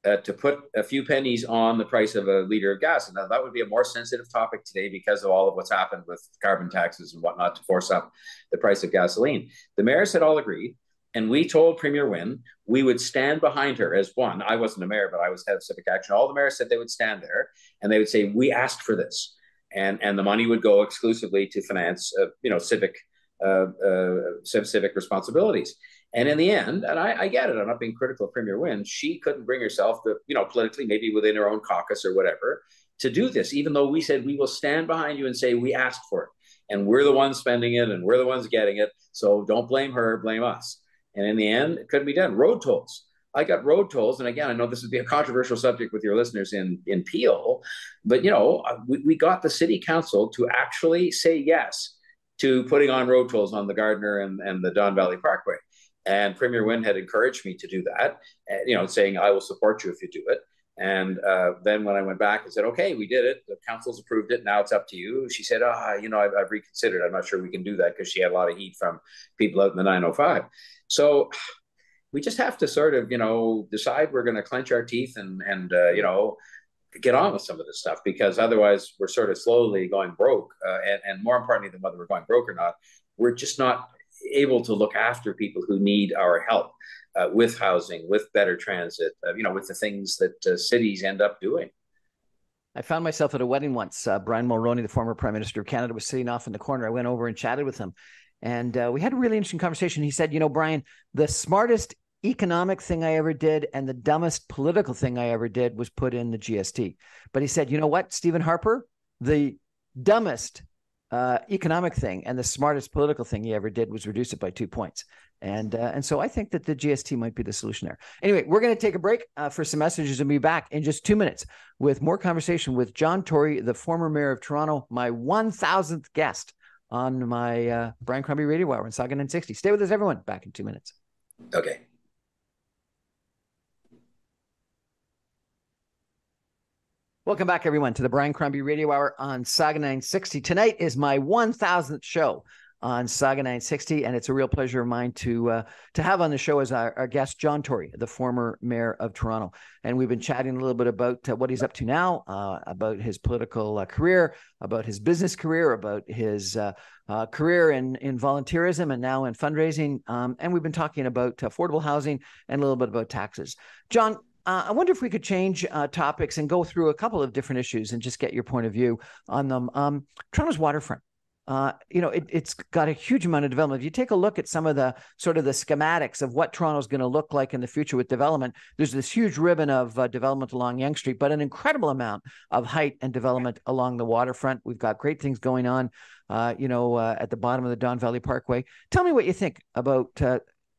to put a few pennies on the price of a liter of gas. And now that would be a more sensitive topic today because of all of what's happened with carbon taxes and whatnot to force up the price of gasoline. The mayors had all agreed. And we told Premier Wynne we would stand behind her as one. I wasn't a mayor, but I was head of Civic Action. All the mayors said they would stand there and they would say, we asked for this. And the money would go exclusively to finance, civic responsibilities. And in the end, and I get it, I'm not being critical of Premier Wynne, she couldn't bring herself to, politically, maybe within her own caucus or whatever, to do this, even though we said we will stand behind you and say we asked for it. And we're the ones spending it and we're the ones getting it. So don't blame her, blame us. And in the end, it couldn't be done. Road tolls. I got road tolls. And again, I know this would be a controversial subject with your listeners in Peel, but, we got the city council to actually say yes to putting on road tolls on the Gardner and the Don Valley Parkway. And Premier Wynne had encouraged me to do that, saying, I will support you if you do it. And then when I went back and said, okay, we did it, the council's approved it, now it's up to you, she said, I've reconsidered. I'm not sure we can do that, because she had a lot of heat from people out in the 905. So we just have to sort of, decide we're going to clench our teeth and get on with some of this stuff, because otherwise we're sort of slowly going broke. And more importantly than whether we're going broke or not, we're just not able to look after people who need our help with housing, with better transit, with the things that cities end up doing. I found myself at a wedding once. Brian Mulroney, the former Prime Minister of Canada, was sitting off in the corner. I went over and chatted with him. And we had a really interesting conversation. He said, Brian, the smartest economic thing I ever did and the dumbest political thing I ever did was put in the GST. But he said, you know what, Stephen Harper, the dumbest economic thing and the smartest political thing he ever did was reduce it by 2 points. And so I think that the GST might be the solution there. Anyway, we're going to take a break for some messages and be back in just 2 minutes with more conversation with John Tory, the former mayor of Toronto, my 1,000th guest on my Brian Crombie Radio Hour on Saga 960. Stay with us, everyone. Back in 2 minutes. Okay. Welcome back, everyone, to the Brian Crombie Radio Hour on Saga 960. Tonight is my 1,000th show on Saga 960, and it's a real pleasure of mine to have on the show as our guest John Tory, the former mayor of Toronto. And we've been chatting a little bit about what he's up to now, about his political career, about his business career, about his career in volunteerism and now in fundraising. And we've been talking about affordable housing and a little bit about taxes. John, I wonder if we could change topics and go through a couple of different issues and just get your point of view on them. Toronto's waterfront. It's got a huge amount of development. If you take a look at some of the sort of the schematics of what Toronto's going to look like in the future with development, there's this huge ribbon of development along Yonge Street, but an incredible amount of height and development along the waterfront. We've got great things going on, at the bottom of the Don Valley Parkway. Tell me what you think about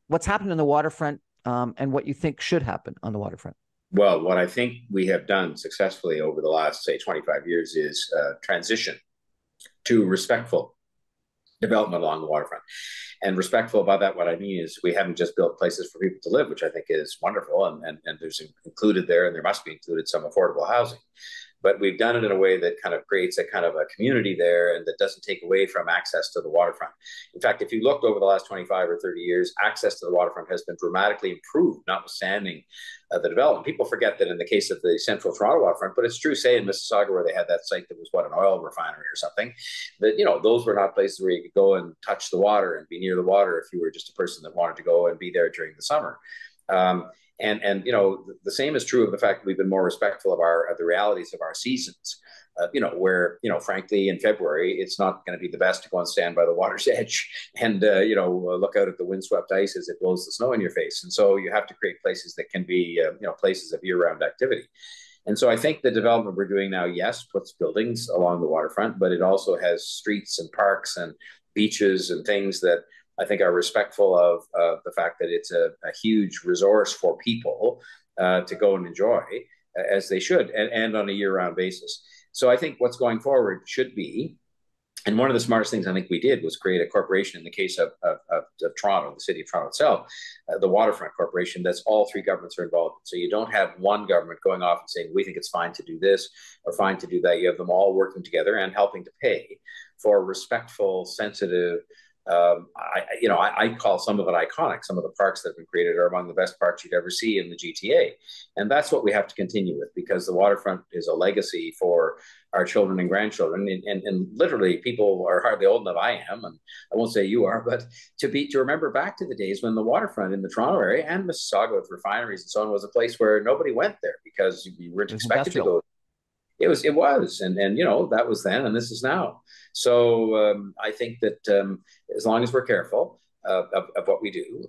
what's happened in the waterfront and what you think should happen on the waterfront. Well, what I think we have done successfully over the last, say, 25 years is transition to respectful development along the waterfront. And respectful about that, what I mean is we haven't just built places for people to live, which I think is wonderful, and there's included there, and there must be included some affordable housing. But we've done it in a way that kind of creates a kind of a community there and that doesn't take away from access to the waterfront. In fact, if you looked over the last 25 or 30 years, access to the waterfront has been dramatically improved, notwithstanding the development. People forget that in the case of the central Toronto waterfront, but it's true, say in Mississauga, where they had that site that was an oil refinery or something, that, those were not places where you could go and touch the water and be near the water if you were just a person that wanted to go and be there during the summer. And the same is true of the fact that we've been more respectful of the realities of our seasons. Where frankly, in February, it's not going to be the best to go and stand by the water's edge and look out at the windswept ice as it blows the snow in your face. And so you have to create places that can be places of year-round activity. And so I think the development we're doing now, yes, puts buildings along the waterfront, but it also has streets and parks and beaches and things that I think are respectful of the fact that it's a huge resource for people to go and enjoy, as they should, and on a year-round basis. So I think what's going forward should be, and one of the smartest things I think we did was create a corporation in the case of Toronto, the city of Toronto itself, the Waterfront Corporation, that's all three governments are involved in. So you don't have one government going off and saying, we think it's fine to do this or fine to do that. You have them all working together and helping to pay for respectful, sensitive, I call some of it iconic. Some of the parks that have been created are among the best parks you'd ever see in the GTA. And that's what we have to continue with, because the waterfront is a legacy for our children and grandchildren. And literally, people are hardly old enough, I am, and I won't say you are, but to remember back to the days when the waterfront in the Toronto area and Mississauga with refineries and so on was a place where nobody went there because you weren't expected to go. It was, and that was then, and this is now. So I think that as long as we're careful of what we do,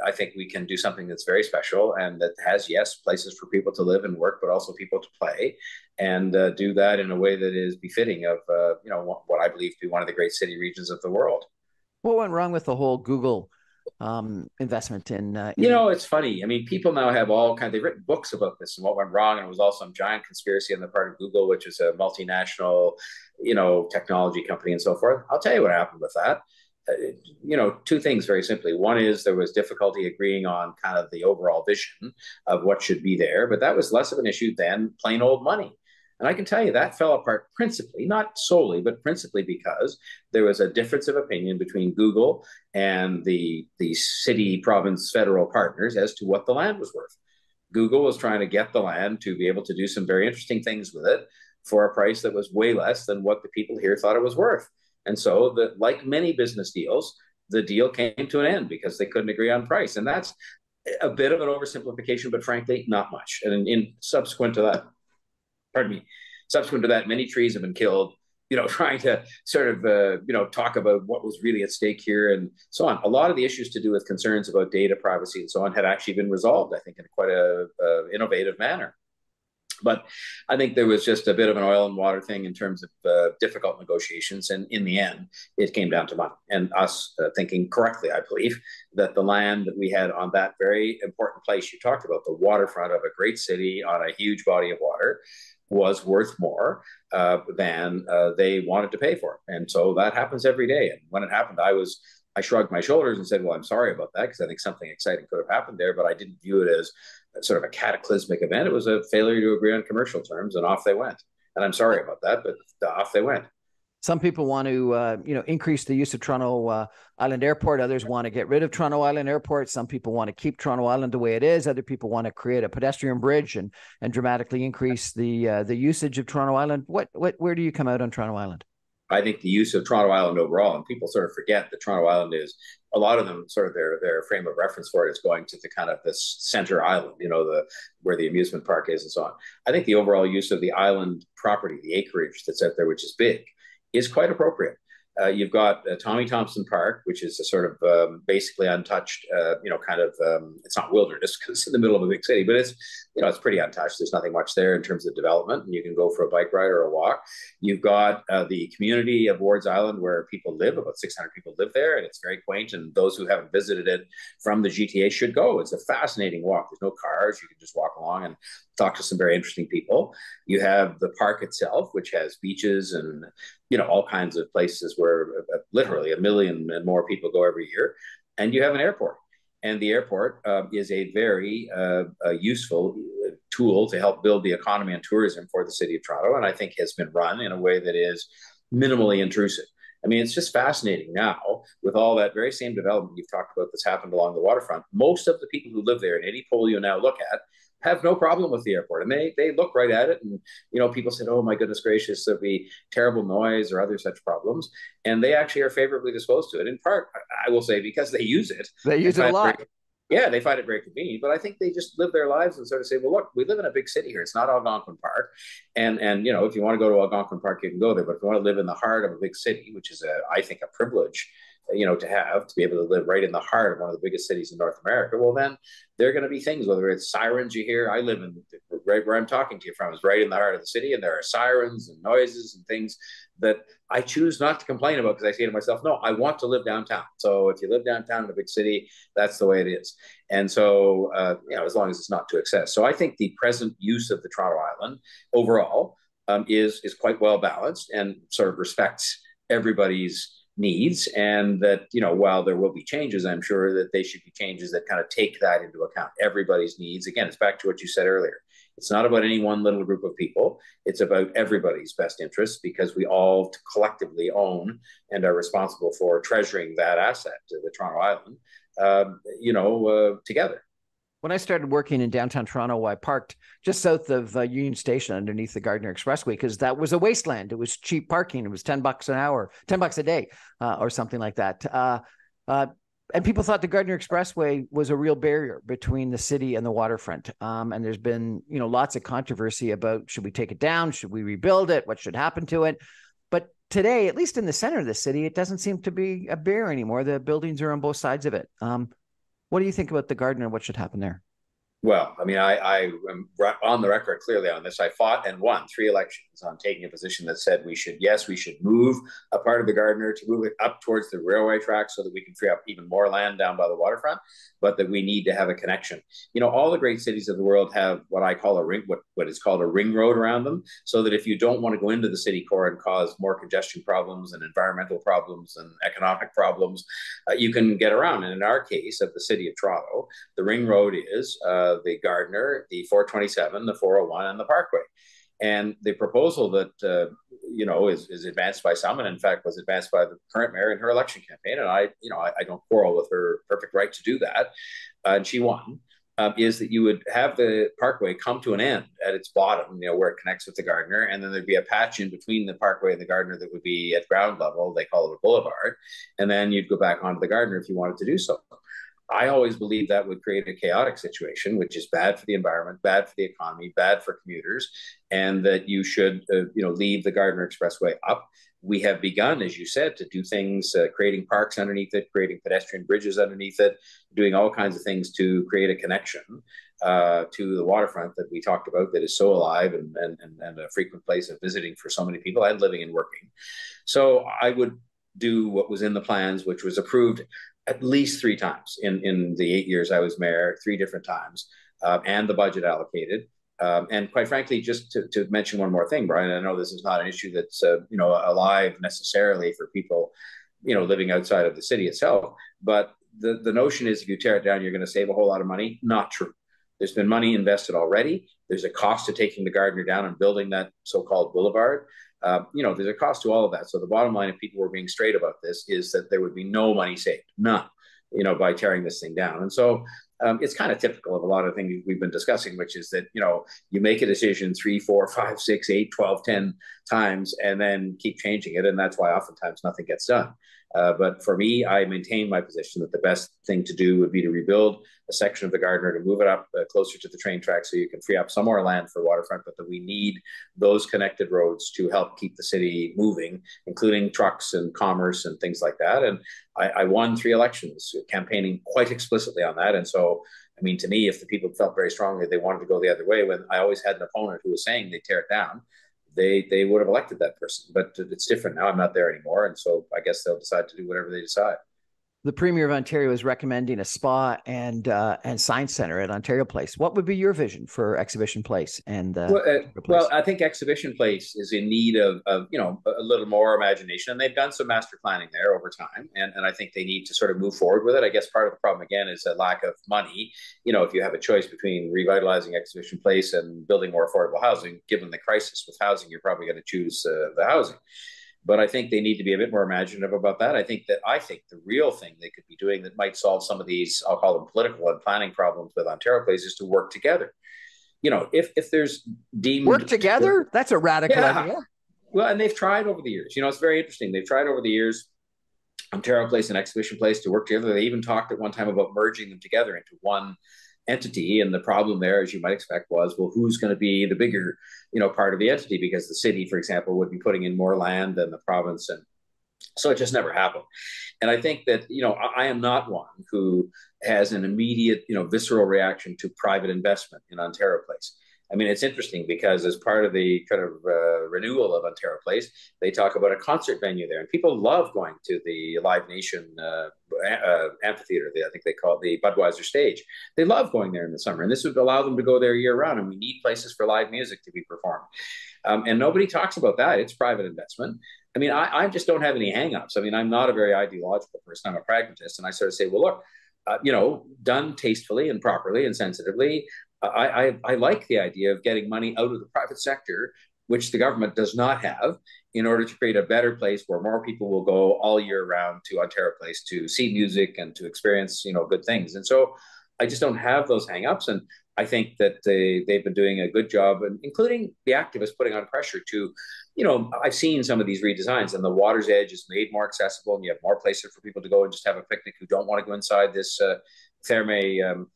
I think we can do something that's very special and that has, yes, places for people to live and work, but also people to play, and do that in a way that is befitting of what I believe to be one of the great city regions of the world. What went wrong with the whole Google investment in it's funny. I mean, people now have they've written books about this and what went wrong, and it was all some giant conspiracy on the part of Google, which is a multinational technology company and so forth. I'll tell you what happened with that. Two things very simply. One is there was difficulty agreeing on kind of the overall vision of what should be there, but that was less of an issue than plain old money. And I can tell you that fell apart principally, not solely, but principally because there was a difference of opinion between Google and the city, province, federal partners as to what the land was worth. Google was trying to get the land to be able to do some very interesting things with it for a price that was way less than what the people here thought it was worth. And so, like many business deals, the deal came to an end because they couldn't agree on price. And that's a bit of an oversimplification, but frankly, not much. And in subsequent to that, many trees have been killed, trying to sort of, talk about what was really at stake here and so on. A lot of the issues to do with concerns about data privacy and so on had actually been resolved, I think, in quite a innovative manner. But I think there was just a bit of an oil and water thing in terms of difficult negotiations. And in the end, it came down to money and us thinking correctly, I believe, that the land that we had on that very important place you talked about, the waterfront of a great city on a huge body of water, was worth more than they wanted to pay for it. And so that happens every day. And when it happened, I shrugged my shoulders and said, well, I'm sorry about that, because I think something exciting could have happened there, but I didn't view it as sort of a cataclysmic event. It was a failure to agree on commercial terms, and off they went. And I'm sorry about that, but off they went. Some people want to, increase the use of Toronto Island Airport. Others want to get rid of Toronto Island Airport. Some people want to keep Toronto Island the way it is. Other people want to create a pedestrian bridge and dramatically increase the usage of Toronto Island. Where do you come out on Toronto Island? I think the use of Toronto Island overall, and people sort of forget that Toronto Island is, a lot of them sort of their frame of reference for it is going to the kind of this center island, where the amusement park is and so on. I think the overall use of the island property, the acreage that's out there, which is big, is quite appropriate. You've got Tommy Thompson Park, which is a sort of basically untouched, it's not wilderness because it's in the middle of a big city, but it's pretty untouched. There's nothing much there in terms of development, and you can go for a bike ride or a walk. You've got the community of Wards Island where people live. About 600 people live there, and it's very quaint. And those who haven't visited it from the GTA should go. It's a fascinating walk. There's no cars. You can just walk along and talk to some very interesting people. You have the park itself, which has beaches and all kinds of places where literally 1 million and more people go every year. And you have an airport. And the airport is a very useful tool to help build the economy and tourism for the city of Toronto, and I think has been run in a way that is minimally intrusive. I mean, it's just fascinating now with all that very same development you've talked about that's happened along the waterfront. Most of the people who live there, in any poll you now look at, have no problem with the airport, and they look right at it. And people said, "Oh my goodness gracious, there'll be terrible noise or other such problems," and they actually are favorably disposed to it. In part, I will say, because they use it. They use it a lot. Yeah, they find it very convenient, but I think they just live their lives and sort of say, "Well, look, we live in a big city here. It's not Algonquin Park, and if you want to go to Algonquin Park, you can go there. But if you want to live in the heart of a big city, which is I think a privilege, to be able to live right in the heart of one of the biggest cities in North America, well, then there are going to be things, whether it's sirens you hear. I live right where I'm talking to you from is right in the heart of the city, and there are sirens and noises and things that I choose not to complain about, because I say to myself, no, I want to live downtown. So if you live downtown in a big city, that's the way it is. And so, as long as it's not to excess. So I think the present use of the Toronto Island overall is quite well balanced and sort of respects everybody's needs, and that while there will be changes, I'm sure that they should be changes that kind of take that into account, everybody's needs. Again, it's back to what you said earlier. It's not about any one little group of people. It's about everybody's best interests, because we all collectively own and are responsible for treasuring that asset, the Toronto Island, together. When I started working in downtown Toronto, I parked just south of Union Station underneath the Gardiner Expressway, because that was a wasteland. It was cheap parking. It was $10 an hour, $10 a day, or something like that. And people thought the Gardiner Expressway was a real barrier between the city and the waterfront. And there's been, lots of controversy about, should we take it down? Should we rebuild it? What should happen to it? But today, at least in the center of the city, it doesn't seem to be a barrier anymore. The buildings are on both sides of it. What do you think about the Gardiner and what should happen there? Well, I mean, I am on the record clearly on this. I fought and won 3 elections on taking a position that said we should move a part of the Gardiner to move it up towards the railway track so that we can free up even more land down by the waterfront, but that we need to have a connection. All the great cities of the world have what I call a ring, what is called a ring road around them, so that if you don't want to go into the city core and cause more congestion problems and environmental problems and economic problems, you can get around. And in our case of the city of Toronto, the ring road is the Gardiner, the 427, the 401, and the Parkway. And the proposal that is advanced by some, and in fact was advanced by the current mayor in her election campaign, and I don't quarrel with her perfect right to do that, and she won, is that you would have the Parkway come to an end at its bottom, where it connects with the Gardiner, and then there'd be a patch in between the Parkway and the Gardiner that would be at ground level. They call it a boulevard, and then you'd go back onto the Gardiner if you wanted to do so. I always believe that would create a chaotic situation, which is bad for the environment, bad for the economy, bad for commuters, and that you should, leave the Gardiner Expressway up. We have begun, as you said, to do things, creating parks underneath it, creating pedestrian bridges underneath it, doing all kinds of things to create a connection to the waterfront that we talked about, that is so alive and a frequent place of visiting for so many people and living and working. So I would do what was in the plans, which was approved at least 3 times in the 8 years I was mayor, 3 different times, and the budget allocated. And quite frankly, just to mention one more thing, Brian, I know this is not an issue that's alive necessarily for people living outside of the city itself, but the notion is if you tear it down, you're going to save a whole lot of money. Not true. There's been money invested already. There's a cost to taking the Gardiner down and building that so-called boulevard. There's a cost to all of that. So the bottom line, if people were being straight about this, is that there would be no money saved, none, by tearing this thing down. And so it's kind of typical of a lot of things we've been discussing, which is that, you make a decision 3, 4, 5, 6, 8, 12, 10 times, and then keep changing it. And that's why oftentimes nothing gets done. But for me, I maintain my position that the best thing to do would be to rebuild a section of the Gardiner, to move it up closer to the train track so you can free up some more land for waterfront, but that we need those connected roads to help keep the city moving, including trucks and commerce and things like that. And I won 3 elections campaigning quite explicitly on that. And so, I mean, to me, if the people felt very strongly they wanted to go the other way, when I always had an opponent who was saying they tear it down, they would have elected that person. But it's different now. I'm not there anymore. And so I guess they'll decide to do whatever they decide. The Premier of Ontario is recommending a spa and science center at Ontario Place. What would be your vision for Exhibition Place and well, I think Exhibition Place is in need of a little more imagination. And they've done some master planning there over time, and I think they need to sort of move forward with it. I guess part of the problem again is a lack of money. If you have a choice between revitalizing Exhibition Place and building more affordable housing, given the crisis with housing, you're probably going to choose the housing. But I think they need to be a bit more imaginative about that. I think the real thing they could be doing that might solve some of these, I'll call them political and planning problems with Ontario Place, is to work together. If there's deemed work together, that's a radical idea. Well, and they've tried over the years. It's very interesting. They've tried over the years, Ontario Place and Exhibition Place, to work together. They even talked at one time about merging them together into one entity. And the problem there, as you might expect, was, well, who's going to be the bigger, part of the entity? Because the city, for example, would be putting in more land than the province. And so it just never happened. And I think that, I am not one who has an immediate, visceral reaction to private investment in Ontario Place. I mean, it's interesting because as part of the kind of renewal of Ontario Place, they talk about a concert venue there. And people love going to the Live Nation amphitheater. I think they call it the Budweiser stage. They love going there in the summer. And this would allow them to go there year round. And we need places for live music to be performed. And nobody talks about that. It's private investment. I mean, I just don't have any hangups. I mean, I'm not a very ideological person. I'm a pragmatist. And I sort of say, well, look, done tastefully and properly and sensitively, I like the idea of getting money out of the private sector, which the government does not have, in order to create a better place where more people will go all year round to Ontario Place to see music and to experience, good things. And so I just don't have those hangups. And I think that they've been doing a good job, and including the activists putting on pressure to, I've seen some of these redesigns, and the water's edge is made more accessible, and you have more places for people to go and just have a picnic who don't want to go inside this Therme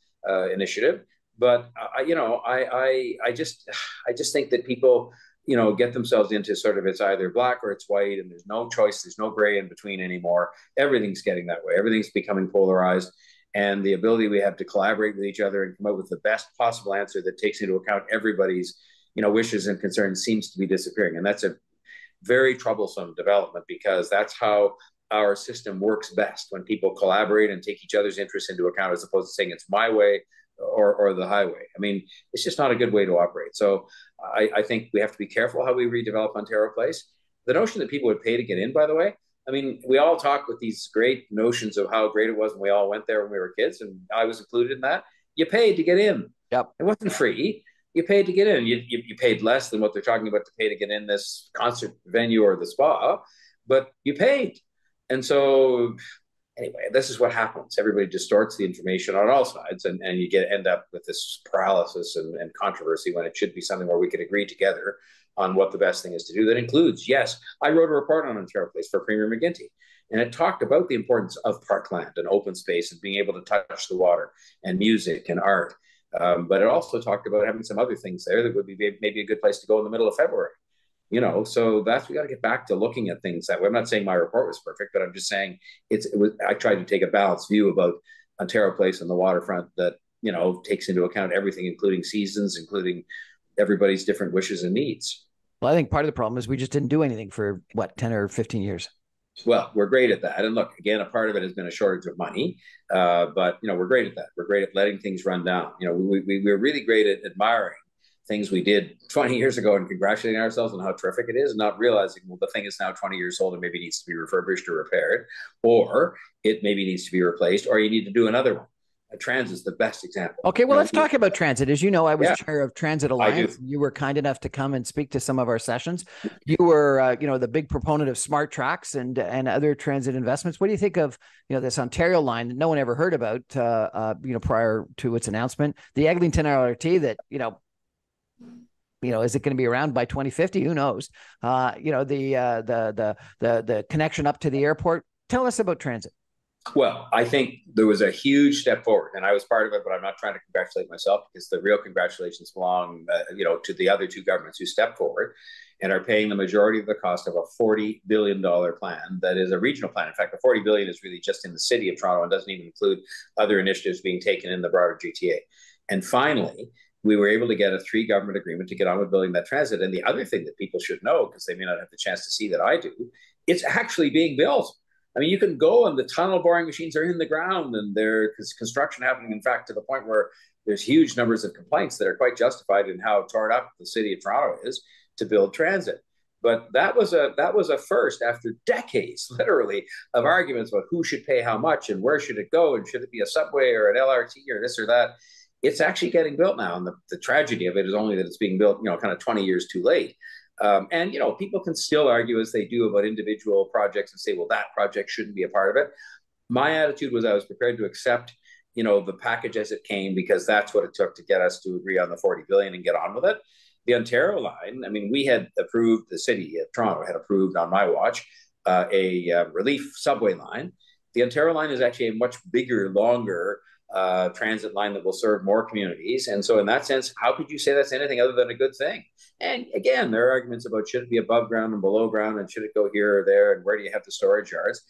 initiative. But I just think that people get themselves into sort of, it's either black or it's white, and there's no choice, there's no gray in between anymore. Everything's getting that way. Everything's becoming polarized, and the ability we have to collaborate with each other and come up with the best possible answer that takes into account everybody's wishes and concerns seems to be disappearing. And that's a very troublesome development, because that's how our system works best, when people collaborate and take each other's interests into account, as opposed to saying it's my way or the highway. I mean, it's just not a good way to operate. So I think we have to be careful how we redevelop Ontario Place. The notion that people would pay to get in, by the way, I mean, we all talk with these great notions of how great it was when we all went there when we were kids, and I was included in that. You paid to get in. Yep. It wasn't free. You paid to get in. You paid less than what they're talking about to pay to get in this concert venue or the spa, but you paid. And so anyway, this is what happens. Everybody distorts the information on all sides, and you end up with this paralysis and controversy, when it should be something where we could agree together on what the best thing is to do. That includes, yes, I wrote a report on Ontario Place for Premier McGuinty, and it talked about the importance of parkland and open space and being able to touch the water and music and art. But it also talked about having some other things there that would be maybe a good place to go in the middle of February. So we got to get back to looking at things that way. I'm not saying my report was perfect, but I'm just saying I tried to take a balanced view about Ontario Place and the waterfront that, takes into account everything, including seasons, including everybody's different wishes and needs. Well, I think part of the problem is we just didn't do anything for 10 or 15 years. Well, we're great at that. And look, again, a part of it has been a shortage of money, but we're great at that. We're great at letting things run down. We're really great at admiring things we did 20 years ago and congratulating ourselves on how terrific it is, and not realizing, well, the thing is now 20 years old and maybe needs to be refurbished or repaired, or it maybe needs to be replaced, or you need to do another one. Transit's the best example. Okay, well, let's talk about transit. As you know, I was chair of Transit Alliance. You were kind enough to come and speak to some of our sessions. You were, the big proponent of smart tracks and other transit investments. What do you think of, this Ontario line that no one ever heard about, prior to its announcement? The Eglinton LRT that, is it going to be around by 2050? Who knows? The connection up to the airport. Tell us about transit. Well, I think there was a huge step forward, and I was part of it, but I'm not trying to congratulate myself because the real congratulations belong, to the other two governments who stepped forward and are paying the majority of the cost of a $40 billion plan that is a regional plan. In fact, the $40 billion is really just in the city of Toronto and doesn't even include other initiatives being taken in the broader GTA. And finally, we were able to get a 3-government agreement to get on with building that transit. And the other thing that people should know, because they may not have the chance to see that I do, it's actually being built. I mean, you can go and the tunnel boring machines are in the ground and there's construction happening, in fact, to the point where there's huge numbers of complaints that are quite justified in how torn up the city of Toronto is to build transit. But that was a first after decades, literally, of arguments about who should pay how much and where should it go and should it be a subway or an LRT or this or that. It's actually getting built now. And the tragedy of it is only that it's being built, kind of 20 years too late. And people can still argue as they do about individual projects and say, well, that project shouldn't be a part of it. My attitude was I was prepared to accept, the package as it came, because that's what it took to get us to agree on the $40 billion and get on with it. The Ontario line, I mean, we had approved, the city of Toronto had approved on my watch, a relief subway line. The Ontario line is actually a much bigger, longer transit line that will serve more communities. And so in that sense, how could you say that's anything other than a good thing? And again, there are arguments about should it be above ground and below ground and should it go here or there and where do you have the storage yards?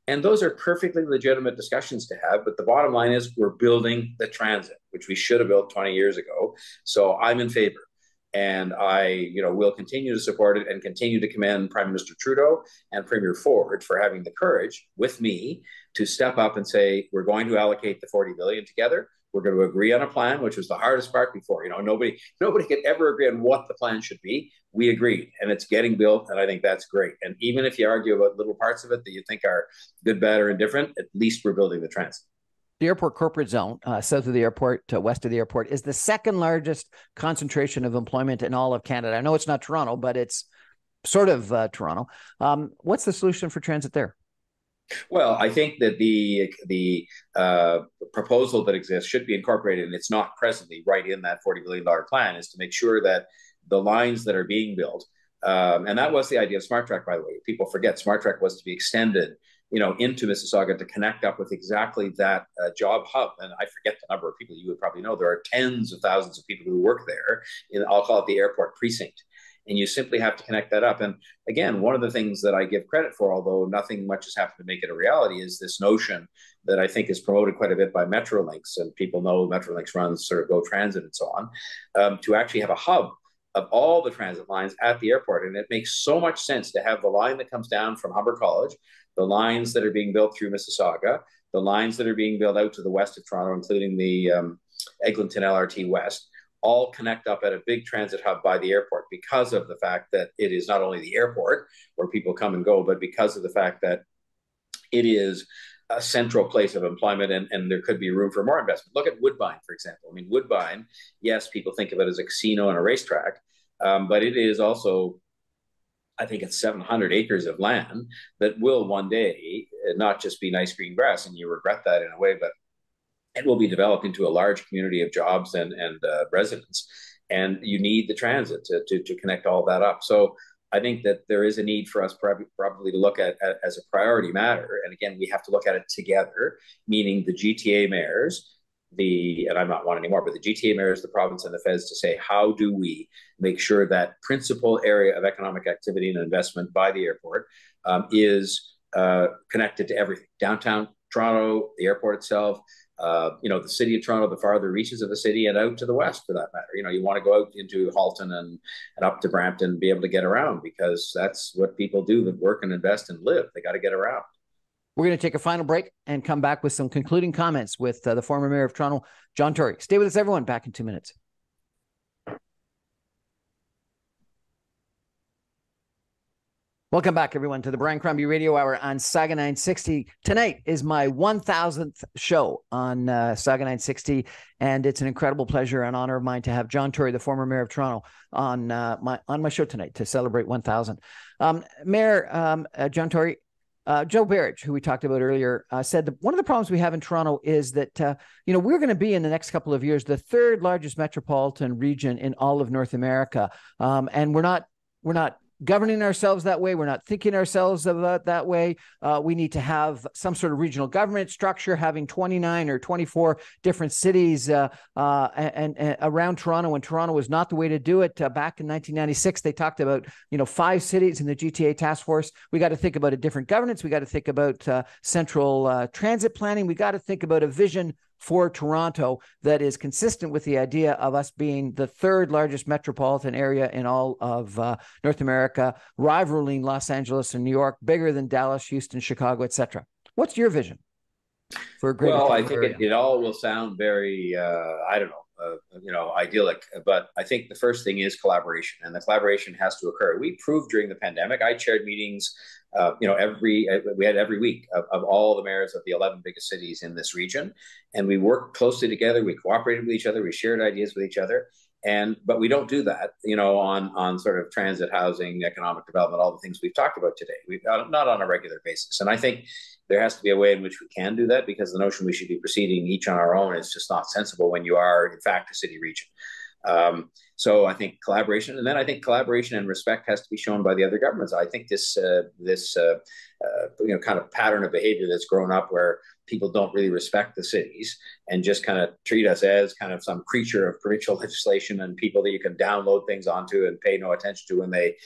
And those are perfectly legitimate discussions to have. But the bottom line is we're building the transit, which we should have built 20 years ago. So I'm in favor. And I, will continue to support it and continue to commend Prime Minister Trudeau and Premier Ford for having the courage with me to step up and say, we're going to allocate the $40 billion together. We're going to agree on a plan, which was the hardest part before. Nobody could ever agree on what the plan should be. We agreed, and it's getting built, and I think that's great. And even if you argue about little parts of it that you think are good, bad, or indifferent, at least we're building the transit. The airport corporate zone, south of the airport to west of the airport, is the second largest concentration of employment in all of Canada. I know it's not Toronto, but it's sort of Toronto. What's the solution for transit there? Well, I think that the proposal that exists should be incorporated, and it's not presently right in that $40 billion plan, is to make sure that the lines that are being built, and that was the idea of Smart Track, by the way. People forget Smart Track was to be extended into Mississauga to connect up with exactly that job hub. And I forget the number of people. You would probably know there are tens of thousands of people who work there I'll call it the airport precinct. And you simply have to connect that up. And again, one of the things that I give credit for, although nothing much has happened to make it a reality, is this notion that I think is promoted quite a bit by Metrolinx, and people know Metrolinx runs sort of Go Transit and so on, to actually have a hub of all the transit lines at the airport. And it makes so much sense to have the line that comes down from Humber College, the lines that are being built through Mississauga, the lines that are being built out to the west of Toronto, including the Eglinton LRT West, all connect up at a big transit hub by the airport because of the fact that it is not only the airport where people come and go, but because of the fact that it is a central place of employment, and there could be room for more investment. Look at Woodbine, for example. I mean, Woodbine, yes, people think of it as a casino and a racetrack, but it is also, I think it's 700 acres of land that will one day not just be nice green grass, and you regret that in a way, but it will be developed into a large community of jobs and residents. And you need the transit to connect all that up. So I think that there is a need for us probably to look at as a priority matter. And again, we have to look at it together, meaning the GTA mayors, and I'm not one anymore, but the GTA mayors, the province and the feds, to say, how do we make sure that principal area of economic activity and investment by the airport is connected to everything? Downtown Toronto, the airport itself, the city of Toronto, the farther reaches of the city, and out to the west for that matter. You want to go out into Halton and up to Brampton, be able to get around, because that's what people do that work and invest and live. They got to get around. We're going to take a final break and come back with some concluding comments with the former mayor of Toronto, John Tory. Stay with us, everyone. Back in 2 minutes. Welcome back, everyone, to the Brian Crombie Radio Hour on Saga 960. Tonight is my 1000th show on Saga 960, and it's an incredible pleasure and honor of mine to have John Tory, the former mayor of Toronto, on my show tonight to celebrate 1000. Mayor John Tory, Joe Berridge, who we talked about earlier, said that one of the problems we have in Toronto is that we're going to be in the next couple of years the third largest metropolitan region in all of North America, and we're not governing ourselves that way. We're not thinking ourselves about that way. We need to have some sort of regional government structure, having 29 or 24 different cities and around Toronto, when Toronto was not the way to do it. Back in 1996, they talked about, 5 cities in the GTA task force. We got to think about a different governance. We got to think about central transit planning. We got to think about a vision for Toronto that is consistent with the idea of us being the third largest metropolitan area in all of North America, rivaling Los Angeles and New York, bigger than Dallas, Houston, Chicago, etc. What's your vision for a greater Well, I Toronto think area? it all will sound very, I don't know, idyllic. But I think the first thing is collaboration, and the collaboration has to occur. We proved during the pandemic. I chaired meetings, we had every week of all the mayors of the 11 biggest cities in this region, and we worked closely together. We cooperated with each other. We shared ideas with each other. But we don't do that, on sort of transit, housing, economic development, all the things we've talked about today. We've not on a regular basis. And I think there has to be a way in which we can do that, because the notion we should be proceeding each on our own is just not sensible when you are, in fact, a city region. So I think collaboration, and then I think collaboration and respect has to be shown by the other governments. I think this kind of pattern of behavior that's grown up, where people don't really respect the cities and just kind of treat us as kind of some creature of provincial legislation and people that you can download things onto and pay no attention to when they,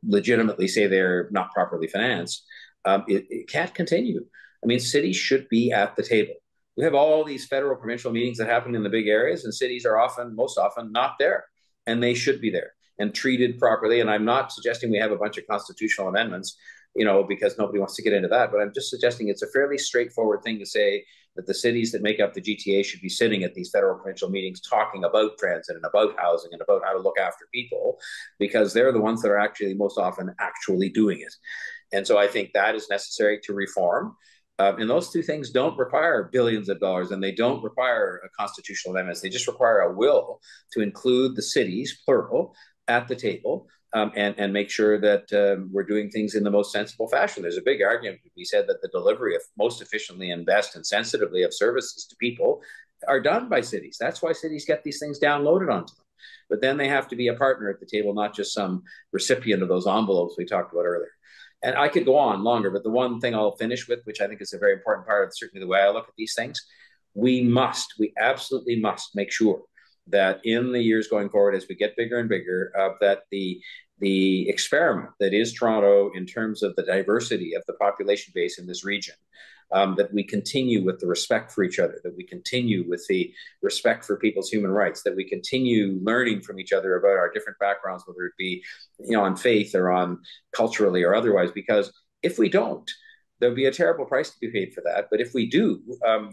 legitimately say they're not properly financed. It can't continue. I mean, cities should be at the table. We have all these federal provincial meetings that happen in the big areas, and cities are most often not there, and they should be there and treated properly. And I'm not suggesting we have a bunch of constitutional amendments, because nobody wants to get into that, but I'm just suggesting it's a fairly straightforward thing to say that the cities that make up the GTA should be sitting at these federal provincial meetings talking about transit and about housing and about how to look after people, because they're the ones that are actually most often actually doing it. And so I think that is necessary to reform. And those two things don't require billions of dollars, and they don't require a constitutional amendments. They just require a will to include the cities, plural, at the table, and make sure that we're doing things in the most sensible fashion. There's a big argument to be said that the delivery of most efficiently and best and sensitively of services to people are done by cities. That's why cities get these things downloaded onto them. But then they have to be a partner at the table, not just some recipient of those envelopes we talked about earlier. And I could go on longer, but the one thing I'll finish with, which I think is a very important part of certainly the way I look at these things, we absolutely must make sure that in the years going forward, as we get bigger and bigger, that the experiment that is Toronto in terms of the diversity of the population base in this region, that we continue with the respect for each other, that we continue with the respect for people's human rights, that we continue learning from each other about our different backgrounds, whether it be, on faith or on culturally or otherwise, because if we don't, there'll be a terrible price to be paid for that. But if we do,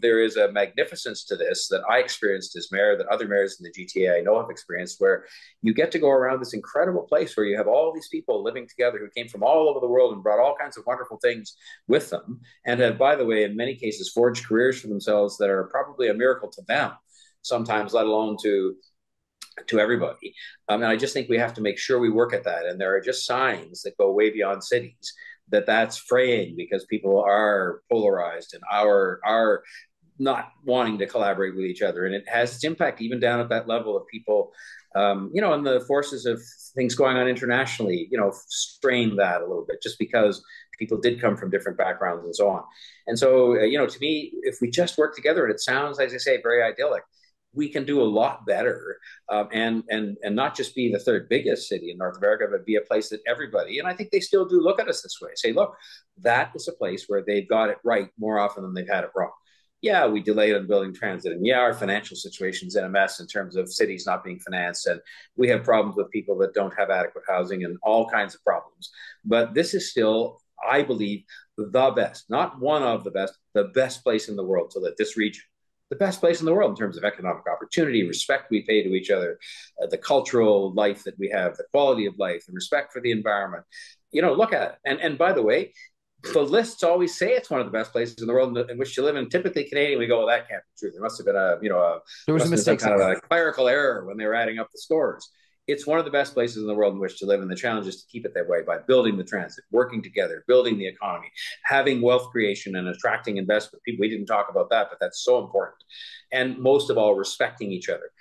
there is a magnificence to this that I experienced as mayor, that other mayors in the GTA I know have experienced, where you get to go around this incredible place where you have all these people living together who came from all over the world and brought all kinds of wonderful things with them, and have, by the way, in many cases, forged careers for themselves that are probably a miracle to them, sometimes, let alone to everybody. And I just think we have to make sure we work at that. And there are just signs that go way beyond cities that's fraying, because people are polarized and are not wanting to collaborate with each other. And it has its impact even down at that level of people, and the forces of things going on internationally, strain that a little bit, just because people did come from different backgrounds and so on. And so, to me, if we just work together, and it sounds, as I say, very idyllic, we can do a lot better, and not just be the third biggest city in North America, but be a place that everybody, and I think they still do look at us this way, say, look, that is a place where they've got it right more often than they've had it wrong. Yeah, we delayed on building transit, and yeah, our financial situation's in a mess in terms of cities not being financed, and we have problems with people that don't have adequate housing and all kinds of problems. But this is still, I believe, the best, not one of the best place in the world to live, this region. the best place in the world in terms of economic opportunity, respect we pay to each other, the cultural life that we have, the quality of life, the respect for the environment. Look at it. And by the way, the lists always say it's one of the best places in the world in which to live. And typically Canadian, we go, well, that can't be true. There must have been there was a mistake, some kind of a clerical error when they were adding up the scores. It's one of the best places in the world in which to live. And the challenge is to keep it that way by building the transit, working together, building the economy, having wealth creation and attracting investment. People, we didn't talk about that, but that's so important. And most of all, respecting each other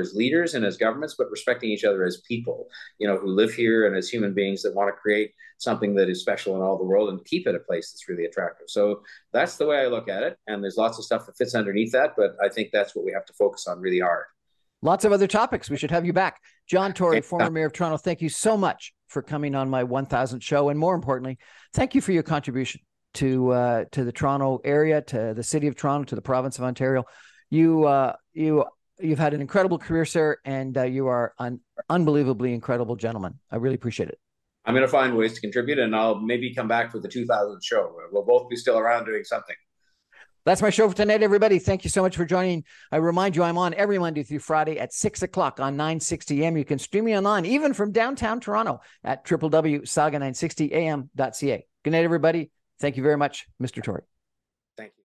as leaders and as governments, but respecting each other as people, who live here and as human beings that want to create something that is special in all the world and keep it a place that's really attractive. So that's the way I look at it. And there's lots of stuff that fits underneath that, but I think that's what we have to focus on really hard. Lots of other topics. We should have you back. John Tory, former mayor of Toronto, thank you so much for coming on my 1000th show. And more importantly, thank you for your contribution to the Toronto area, to the city of Toronto, to the province of Ontario. You've had an incredible career, sir, and you are an unbelievably incredible gentleman. I really appreciate it. I'm going to find ways to contribute, and I'll maybe come back for the 2000th show. We'll both be still around doing something. That's my show for tonight, everybody. Thank you so much for joining. I remind you, I'm on every Monday through Friday at 6 o'clock on 960 AM. You can stream me online, even from downtown Toronto, at www.saga960am.ca. Good night, everybody. Thank you very much, Mr. Tory. Thank you.